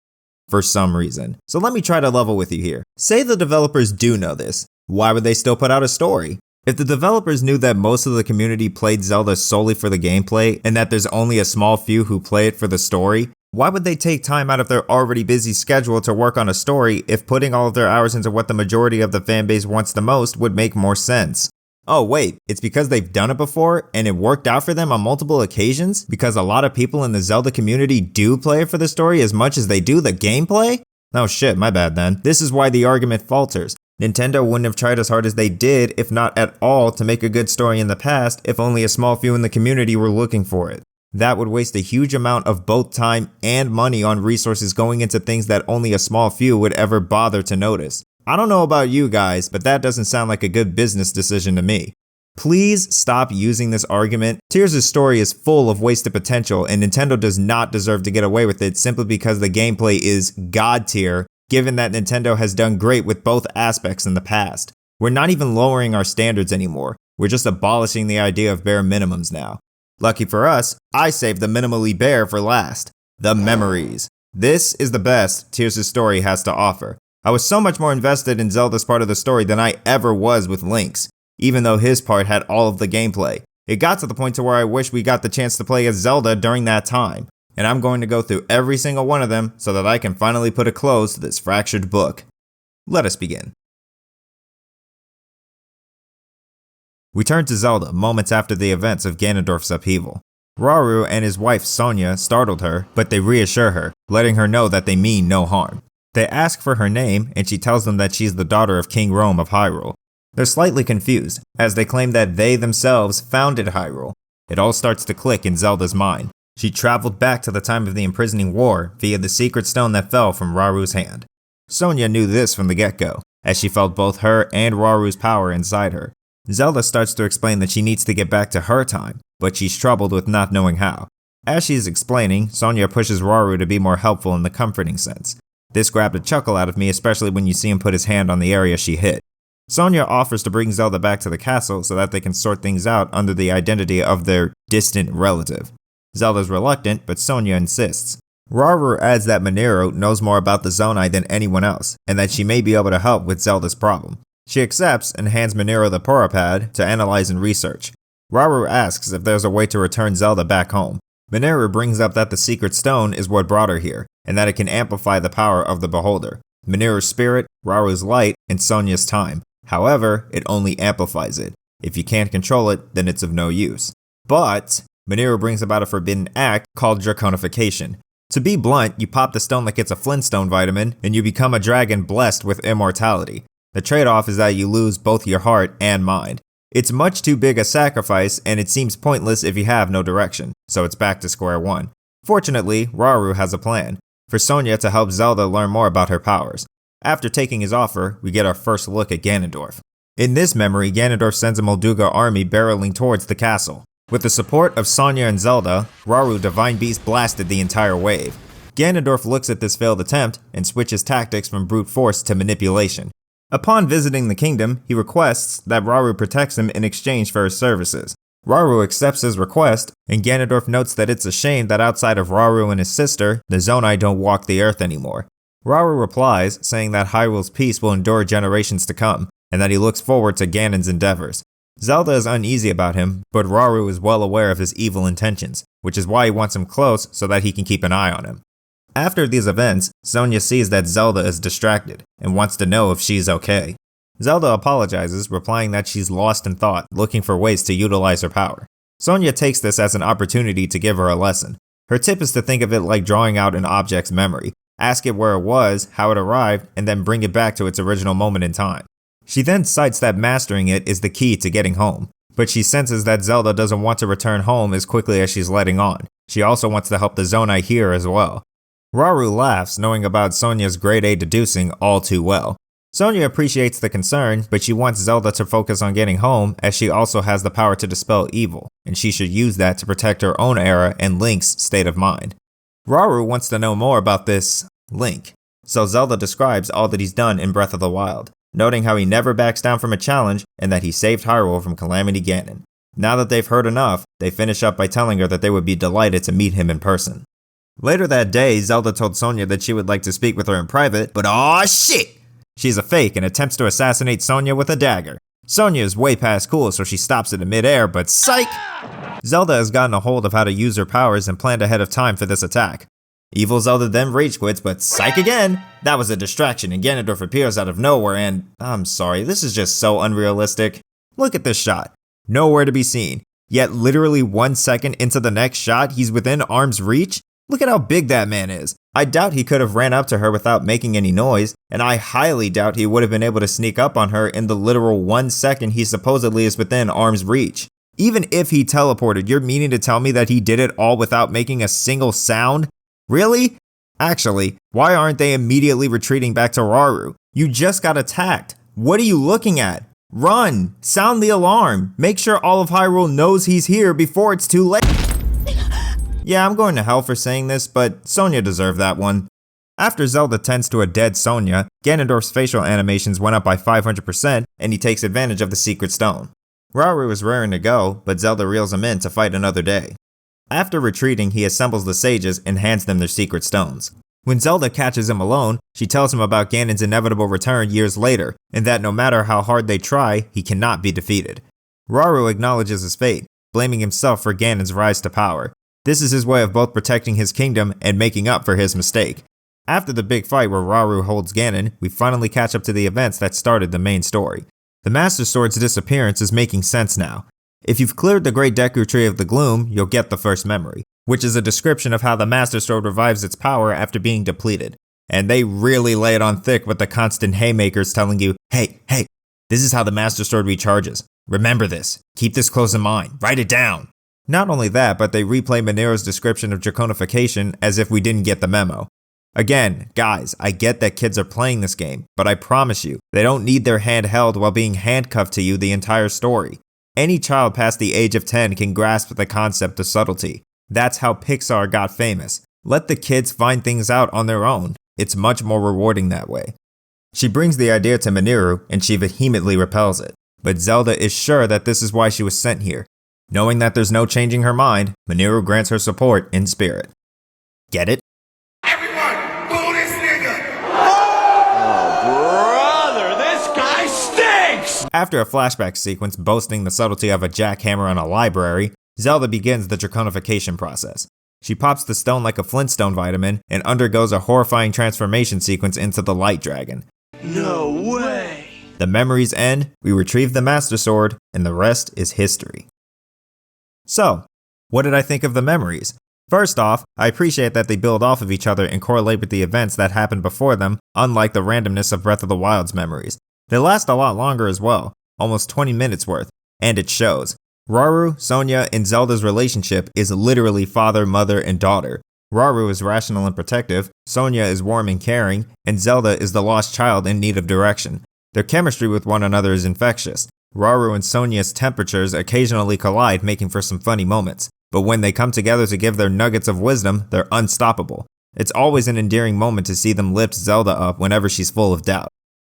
For some reason. So let me try to level with you here. Say the developers do know this. Why would they still put out a story? If the developers knew that most of the community played Zelda solely for the gameplay, and that there's only a small few who play it for the story, why would they take time out of their already busy schedule to work on a story if putting all of their hours into what the majority of the fanbase wants the most would make more sense? Oh wait, it's because they've done it before and it worked out for them on multiple occasions? Because a lot of people in the Zelda community do play it for the story as much as they do the gameplay? Oh shit, my bad then. This is why the argument falters. Nintendo wouldn't have tried as hard as they did, if not at all, to make a good story in the past if only a small few in the community were looking for it. That would waste a huge amount of both time and money on resources going into things that only a small few would ever bother to notice. I don't know about you guys, but that doesn't sound like a good business decision to me. Please stop using this argument. Tears' story is full of wasted potential, and Nintendo does not deserve to get away with it simply because the gameplay is god tier, given that Nintendo has done great with both aspects in the past. We're not even lowering our standards anymore, we're just abolishing the idea of bare minimums now. Lucky for us, I saved the minimally bare for last. The memories. This is the best Tears' story has to offer. I was so much more invested in Zelda's part of the story than I ever was with Link's, even though his part had all of the gameplay. It got to the point to where I wish we got the chance to play as Zelda during that time, and I'm going to go through every single one of them so that I can finally put a close to this fractured book. Let us begin. We turn to Zelda moments after the events of Ganondorf's upheaval. Rauru and his wife Sonia startled her, but they reassure her, letting her know that they mean no harm. They ask for her name, and she tells them that she's the daughter of King Rome of Hyrule. They're slightly confused, as they claim that they themselves founded Hyrule. It all starts to click in Zelda's mind. She traveled back to the time of the Imprisoning War via the secret stone that fell from Raru's hand. Sonia knew this from the get-go, as she felt both her and Raru's power inside her. Zelda starts to explain that she needs to get back to her time, but she's troubled with not knowing how. As she is explaining, Sonia pushes Rauru to be more helpful in the comforting sense. This grabbed a chuckle out of me, especially when you see him put his hand on the area she hit. Sonia offers to bring Zelda back to the castle so that they can sort things out under the identity of their distant relative. Zelda's reluctant, but Sonia insists. Rauru adds that Minero knows more about the Zonai than anyone else, and that she may be able to help with Zelda's problem. She accepts and hands Minero the Porapad to analyze and research. Rauru asks if there's a way to return Zelda back home. Minero brings up that the secret stone is what brought her here, and that it can amplify the power of the beholder. Minero's spirit, Rauru's light, and Sonia's time. However, it only amplifies it. If you can't control it, then it's of no use. But Minero brings about a forbidden act called draconification. To be blunt, you pop the stone like it's a Flintstone vitamin, and you become a dragon blessed with immortality. The trade-off is that you lose both your heart and mind. It's much too big a sacrifice, and it seems pointless if you have no direction, so it's back to square one. Fortunately, Rauru has a plan, for Sonia to help Zelda learn more about her powers. After taking his offer, we get our first look at Ganondorf. In this memory, Ganondorf sends a Molduga army barreling towards the castle. With the support of Sonia and Zelda, Rauru Divine Beast blasted the entire wave. Ganondorf looks at this failed attempt and switches tactics from brute force to manipulation. Upon visiting the kingdom, he requests that Rauru protects him in exchange for his services. Rauru accepts his request, and Ganondorf notes that it's a shame that outside of Rauru and his sister, the Zonai don't walk the earth anymore. Rauru replies, saying that Hyrule's peace will endure generations to come, and that he looks forward to Ganon's endeavors. Zelda is uneasy about him, but Rauru is well aware of his evil intentions, which is why he wants him close so that he can keep an eye on him. After these events, Sonia sees that Zelda is distracted, and wants to know if she's okay. Zelda apologizes, replying that she's lost in thought, looking for ways to utilize her power. Sonia takes this as an opportunity to give her a lesson. Her tip is to think of it like drawing out an object's memory, ask it where it was, how it arrived, and then bring it back to its original moment in time. She then cites that mastering it is the key to getting home, but she senses that Zelda doesn't want to return home as quickly as she's letting on. She also wants to help the Zonai here as well. Rauru laughs, knowing about Sonia's grade A deducing all too well. Sonia appreciates the concern, but she wants Zelda to focus on getting home, as she also has the power to dispel evil, and she should use that to protect her own era and Link's state of mind. Rauru wants to know more about this Link, so Zelda describes all that he's done in Breath of the Wild, noting how he never backs down from a challenge and that he saved Hyrule from Calamity Ganon. Now that they've heard enough, they finish up by telling her that they would be delighted to meet him in person. Later that day, Zelda told Sonia that she would like to speak with her in private, but aw shit! She's a fake and attempts to assassinate Sonia with a dagger. Sonia is way past cool, so she stops it in midair, but psych! Zelda has gotten a hold of how to use her powers and planned ahead of time for this attack. Evil Zelda then rage quits, but psych again! That was a distraction and Ganondorf appears out of nowhere and, I'm sorry, this is just so unrealistic. Look at this shot. Nowhere to be seen. Yet literally 1 second into the next shot, he's within arm's reach? Look at how big that man is. I doubt he could have ran up to her without making any noise, and I highly doubt he would have been able to sneak up on her in the literal 1 second he supposedly is within arm's reach. Even if he teleported, you're meaning to tell me that he did it all without making a single sound? Really? Actually, why aren't they immediately retreating back to Rauru? You just got attacked. What are you looking at? Run! Sound the alarm! Make sure all of Hyrule knows he's here before it's too late! Yeah, I'm going to hell for saying this, but Sonia deserved that one. After Zelda tends to a dead Sonia, Ganondorf's facial animations went up by 500% and he takes advantage of the secret stone. Rauru is raring to go, but Zelda reels him in to fight another day. After retreating, he assembles the sages and hands them their secret stones. When Zelda catches him alone, she tells him about Ganon's inevitable return years later, and that no matter how hard they try, he cannot be defeated. Rauru acknowledges his fate, blaming himself for Ganon's rise to power. This is his way of both protecting his kingdom and making up for his mistake. After the big fight where Rauru holds Ganon, we finally catch up to the events that started the main story. The Master Sword's disappearance is making sense now. If you've cleared the Great Deku Tree of the Gloom, you'll get the first memory, which is a description of how the Master Sword revives its power after being depleted. And they really lay it on thick with the constant haymakers telling you, hey, this is how the Master Sword recharges. Remember this. Keep this close in mind. Write it down. Not only that, but they replay Minero's description of draconification as if we didn't get the memo. Again, guys, I get that kids are playing this game, but I promise you, they don't need their hand held while being handcuffed to you the entire story. Any child past the age of 10 can grasp the concept of subtlety. That's how Pixar got famous. Let the kids find things out on their own. It's much more rewarding that way. She brings the idea to Mineru, and she vehemently repels it. But Zelda is sure that this is why she was sent here. Knowing that there's no changing her mind, Mineru grants her support in spirit. Get it? Everyone, boo this nigga! Brother, this guy stinks! After a flashback sequence boasting the subtlety of a jackhammer in a library, Zelda begins the draconification process. She pops the stone like a Flintstone vitamin and undergoes a horrifying transformation sequence into the Light Dragon. No way! The memories end, we retrieve the Master Sword, and the rest is history. So, what did I think of the memories? First off, I appreciate that they build off of each other and correlate with the events that happened before them, unlike the randomness of Breath of the Wild's memories. They last a lot longer as well, almost 20 minutes worth, and it shows. Rauru, Sonia, and Zelda's relationship is literally father, mother, and daughter. Rauru is rational and protective, Sonia is warm and caring, and Zelda is the lost child in need of direction. Their chemistry with one another is infectious. Rauru and Sonia's temperatures occasionally collide, making for some funny moments. But when they come together to give their nuggets of wisdom, they're unstoppable. It's always an endearing moment to see them lift Zelda up whenever she's full of doubt.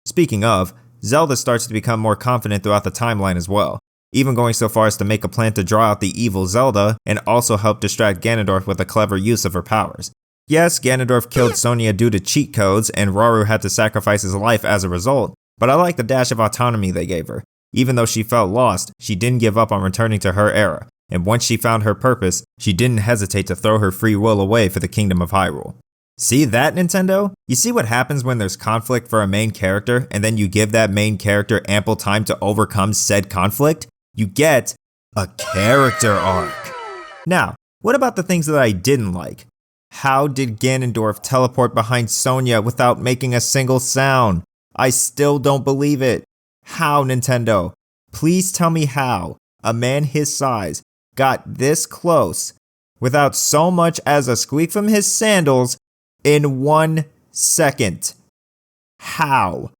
Speaking of, Zelda starts to become more confident throughout the timeline as well, even going so far as to make a plan to draw out the evil Zelda and also help distract Ganondorf with a clever use of her powers. Yes, Ganondorf killed Sonia due to cheat codes and Rauru had to sacrifice his life as a result, but I like the dash of autonomy they gave her. Even though she felt lost, she didn't give up on returning to her era, and once she found her purpose, she didn't hesitate to throw her free will away for the Kingdom of Hyrule. See that, Nintendo? You see what happens when there's conflict for a main character, and then you give that main character ample time to overcome said conflict? You get a character arc. Now, what about the things that I didn't like? How did Ganondorf teleport behind Sonia without making a single sound? I still don't believe it. How, Nintendo? Please tell me how a man his size got this close without so much as a squeak from his sandals in 1 second. How?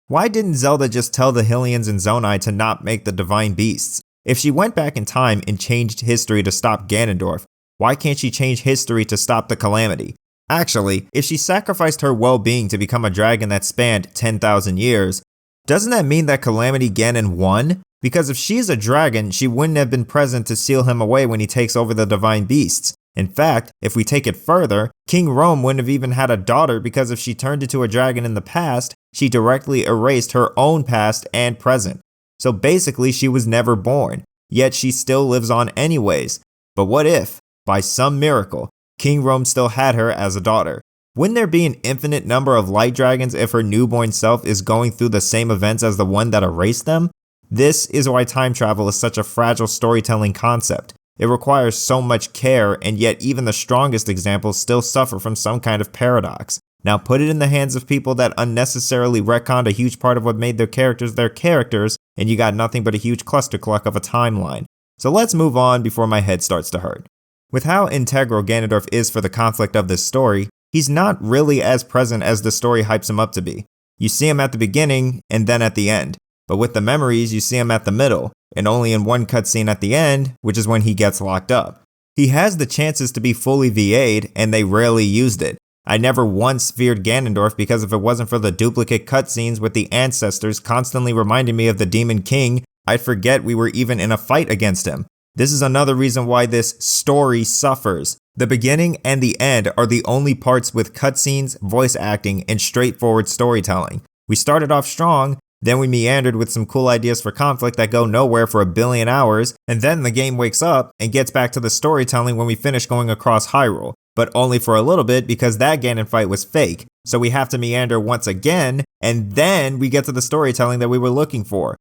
Why didn't Zelda just tell the Hylians and Zonai to not make the divine beasts? If she went back in time and changed history to stop Ganondorf, why can't she change history to stop the Calamity? Actually, if she sacrificed her well-being to become a dragon that spanned 10,000 years, doesn't that mean that Calamity Ganon won? Because if she's a dragon, she wouldn't have been present to seal him away when he takes over the divine beasts. In fact, if we take it further, King Rome wouldn't have even had a daughter because if she turned into a dragon in the past, she directly erased her own past and present. So basically she was never born, yet she still lives on anyways. But what if, by some miracle, King Rome still had her as a daughter? Wouldn't there be an infinite number of light dragons if her newborn self is going through the same events as the one that erased them? This is why time travel is such a fragile storytelling concept. It requires so much care, and yet even the strongest examples still suffer from some kind of paradox. Now put it in the hands of people that unnecessarily retconned a huge part of what made their characters, and you got nothing but a huge clustercluck of a timeline. So let's move on before my head starts to hurt. With how integral Ganondorf is for the conflict of this story, he's not really as present as the story hypes him up to be. You see him at the beginning and then at the end, but with the memories you see him at the middle, and only in one cutscene at the end, which is when he gets locked up. He has the chances to be fully VA'd, and they rarely used it. I never once feared Ganondorf because if it wasn't for the duplicate cutscenes with the Ancestors constantly reminding me of the Demon King, I'd forget we were even in a fight against him. This is another reason why this story suffers. The beginning and the end are the only parts with cutscenes, voice acting, and straightforward storytelling. We started off strong, then we meandered with some cool ideas for conflict that go nowhere for 1 billion hours, and then the game wakes up and gets back to the storytelling when we finish going across Hyrule, but only for a little bit because that Ganon fight was fake, so we have to meander once again, and then we get to the storytelling that we were looking for,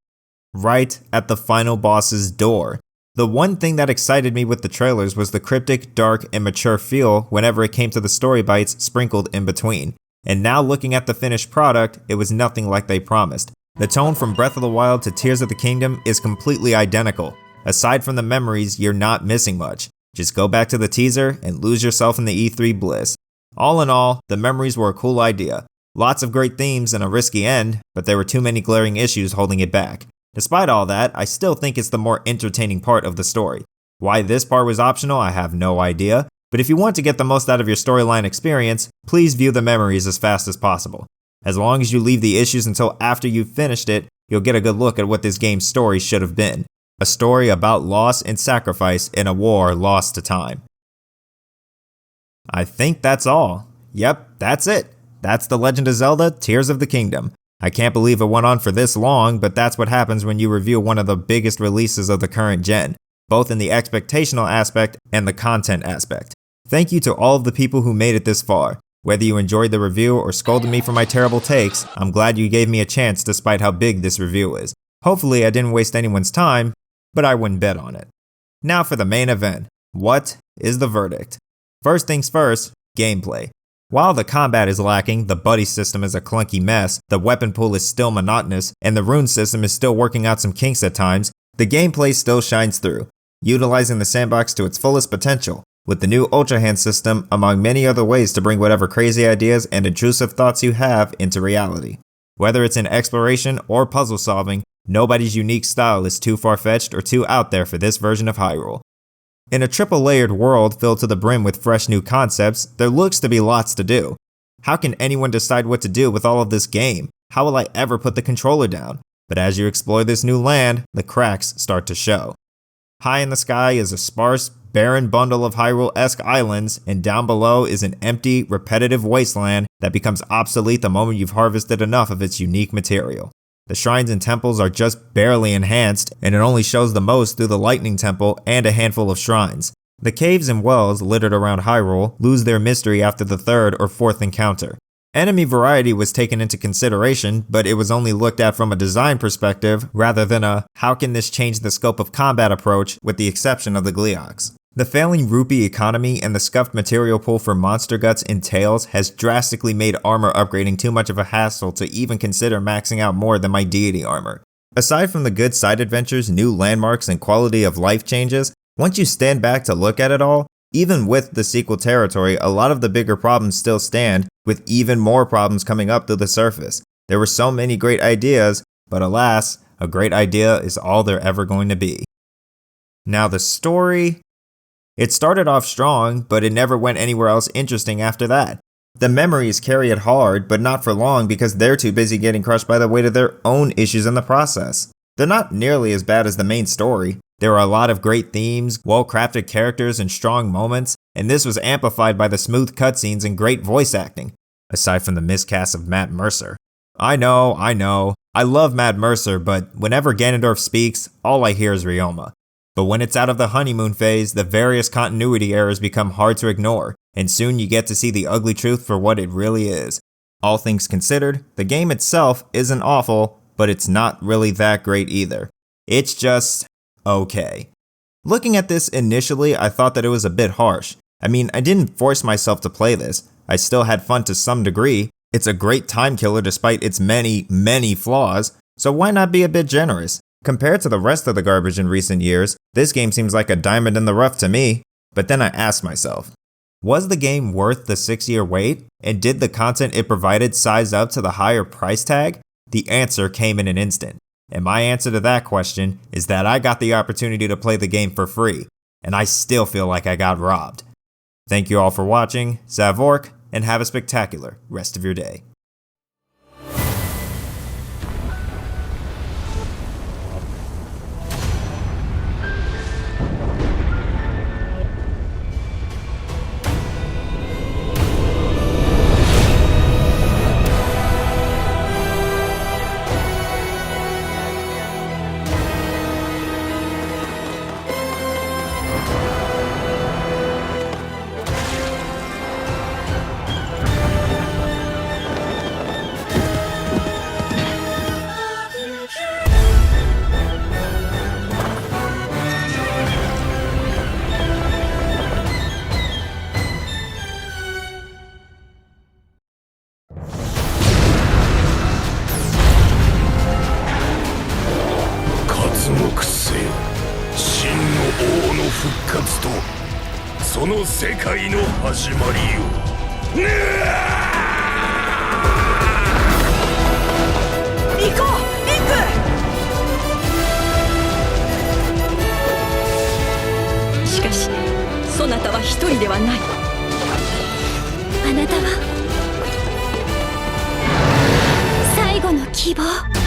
right at the final boss's door. The one thing that excited me with the trailers was the cryptic, dark, and mature feel whenever it came to the story bites sprinkled in between. And now looking at the finished product, it was nothing like they promised. The tone from Breath of the Wild to Tears of the Kingdom is completely identical. Aside from the memories, you're not missing much. Just go back to the teaser and lose yourself in the E3 bliss. All in all, the memories were a cool idea. Lots of great themes and a risky end, but there were too many glaring issues holding it back. Despite all that, I still think it's the more entertaining part of the story. Why this part was optional, I have no idea, but if you want to get the most out of your storyline experience, please view the memories as fast as possible. As long as you leave the issues until after you've finished it, you'll get a good look at what this game's story should have been. A story about loss and sacrifice in a war lost to time. I think that's all. Yep, that's it. That's The Legend of Zelda: Tears of the Kingdom. I can't believe it went on for this long, but that's what happens when you review one of the biggest releases of the current gen, both in the expectational aspect and the content aspect. Thank you to all of the people who made it this far. Whether you enjoyed the review or scolded me for my terrible takes, I'm glad you gave me a chance despite how big this review is. Hopefully I didn't waste anyone's time, but I wouldn't bet on it. Now for the main event. What is the verdict? First things first, gameplay. While the combat is lacking, the buddy system is a clunky mess, the weapon pool is still monotonous, and the rune system is still working out some kinks at times, the gameplay still shines through, utilizing the sandbox to its fullest potential, with the new Ultrahand system among many other ways to bring whatever crazy ideas and intrusive thoughts you have into reality. Whether it's in exploration or puzzle solving, nobody's unique style is too far-fetched or too out there for this version of Hyrule. In a triple-layered world filled to the brim with fresh new concepts, there looks to be lots to do. How can anyone decide what to do with all of this game? How will I ever put the controller down? But as you explore this new land, the cracks start to show. High in the sky is a sparse, barren bundle of Hyrule-esque islands, and down below is an empty, repetitive wasteland that becomes obsolete the moment you've harvested enough of its unique material. The shrines and temples are just barely enhanced, and it only shows the most through the Lightning Temple and a handful of shrines. The caves and wells littered around Hyrule lose their mystery after the third or fourth encounter. Enemy variety was taken into consideration, but it was only looked at from a design perspective rather than a how can this change the scope of combat approach, with the exception of the Gleeoks. The failing rupee economy and the scuffed material pool for monster guts and tails has drastically made armor upgrading too much of a hassle to even consider maxing out more than my deity armor. Aside from the good side adventures, new landmarks, and quality of life changes, once you stand back to look at it all, even with the sequel territory, a lot of the bigger problems still stand, with even more problems coming up through the surface. There were so many great ideas, but alas, a great idea is all they're ever going to be. Now the story... It started off strong, but it never went anywhere else interesting after that. The memories carry it hard, but not for long because they're too busy getting crushed by the weight of their own issues in the process. They're not nearly as bad as the main story. There are a lot of great themes, well-crafted characters, and strong moments, and this was amplified by the smooth cutscenes and great voice acting, aside from the miscast of Matt Mercer. I know, I love Matt Mercer, but whenever Ganondorf speaks, all I hear is Ryoma. But when it's out of the honeymoon phase, the various continuity errors become hard to ignore, and soon you get to see the ugly truth for what it really is. All things considered, the game itself isn't awful, but it's not really that great either. It's just okay. Looking at this initially, I thought that it was a bit harsh. I mean, I didn't force myself to play this. I still had fun to some degree. It's a great time killer despite its many flaws, so why not be a bit generous? Compared to the rest of the garbage in recent years, this game seems like a diamond in the rough to me. But then I asked myself, was the game worth the 6-year wait? And did the content it provided size up to the higher price tag? The answer came in an instant. And my answer to that question is that I got the opportunity to play the game for free, and I still feel like I got robbed. Thank you all for watching, Zavork, and have a spectacular rest of your day.しかし、そなたは一人ではない。あなたは最後の希望。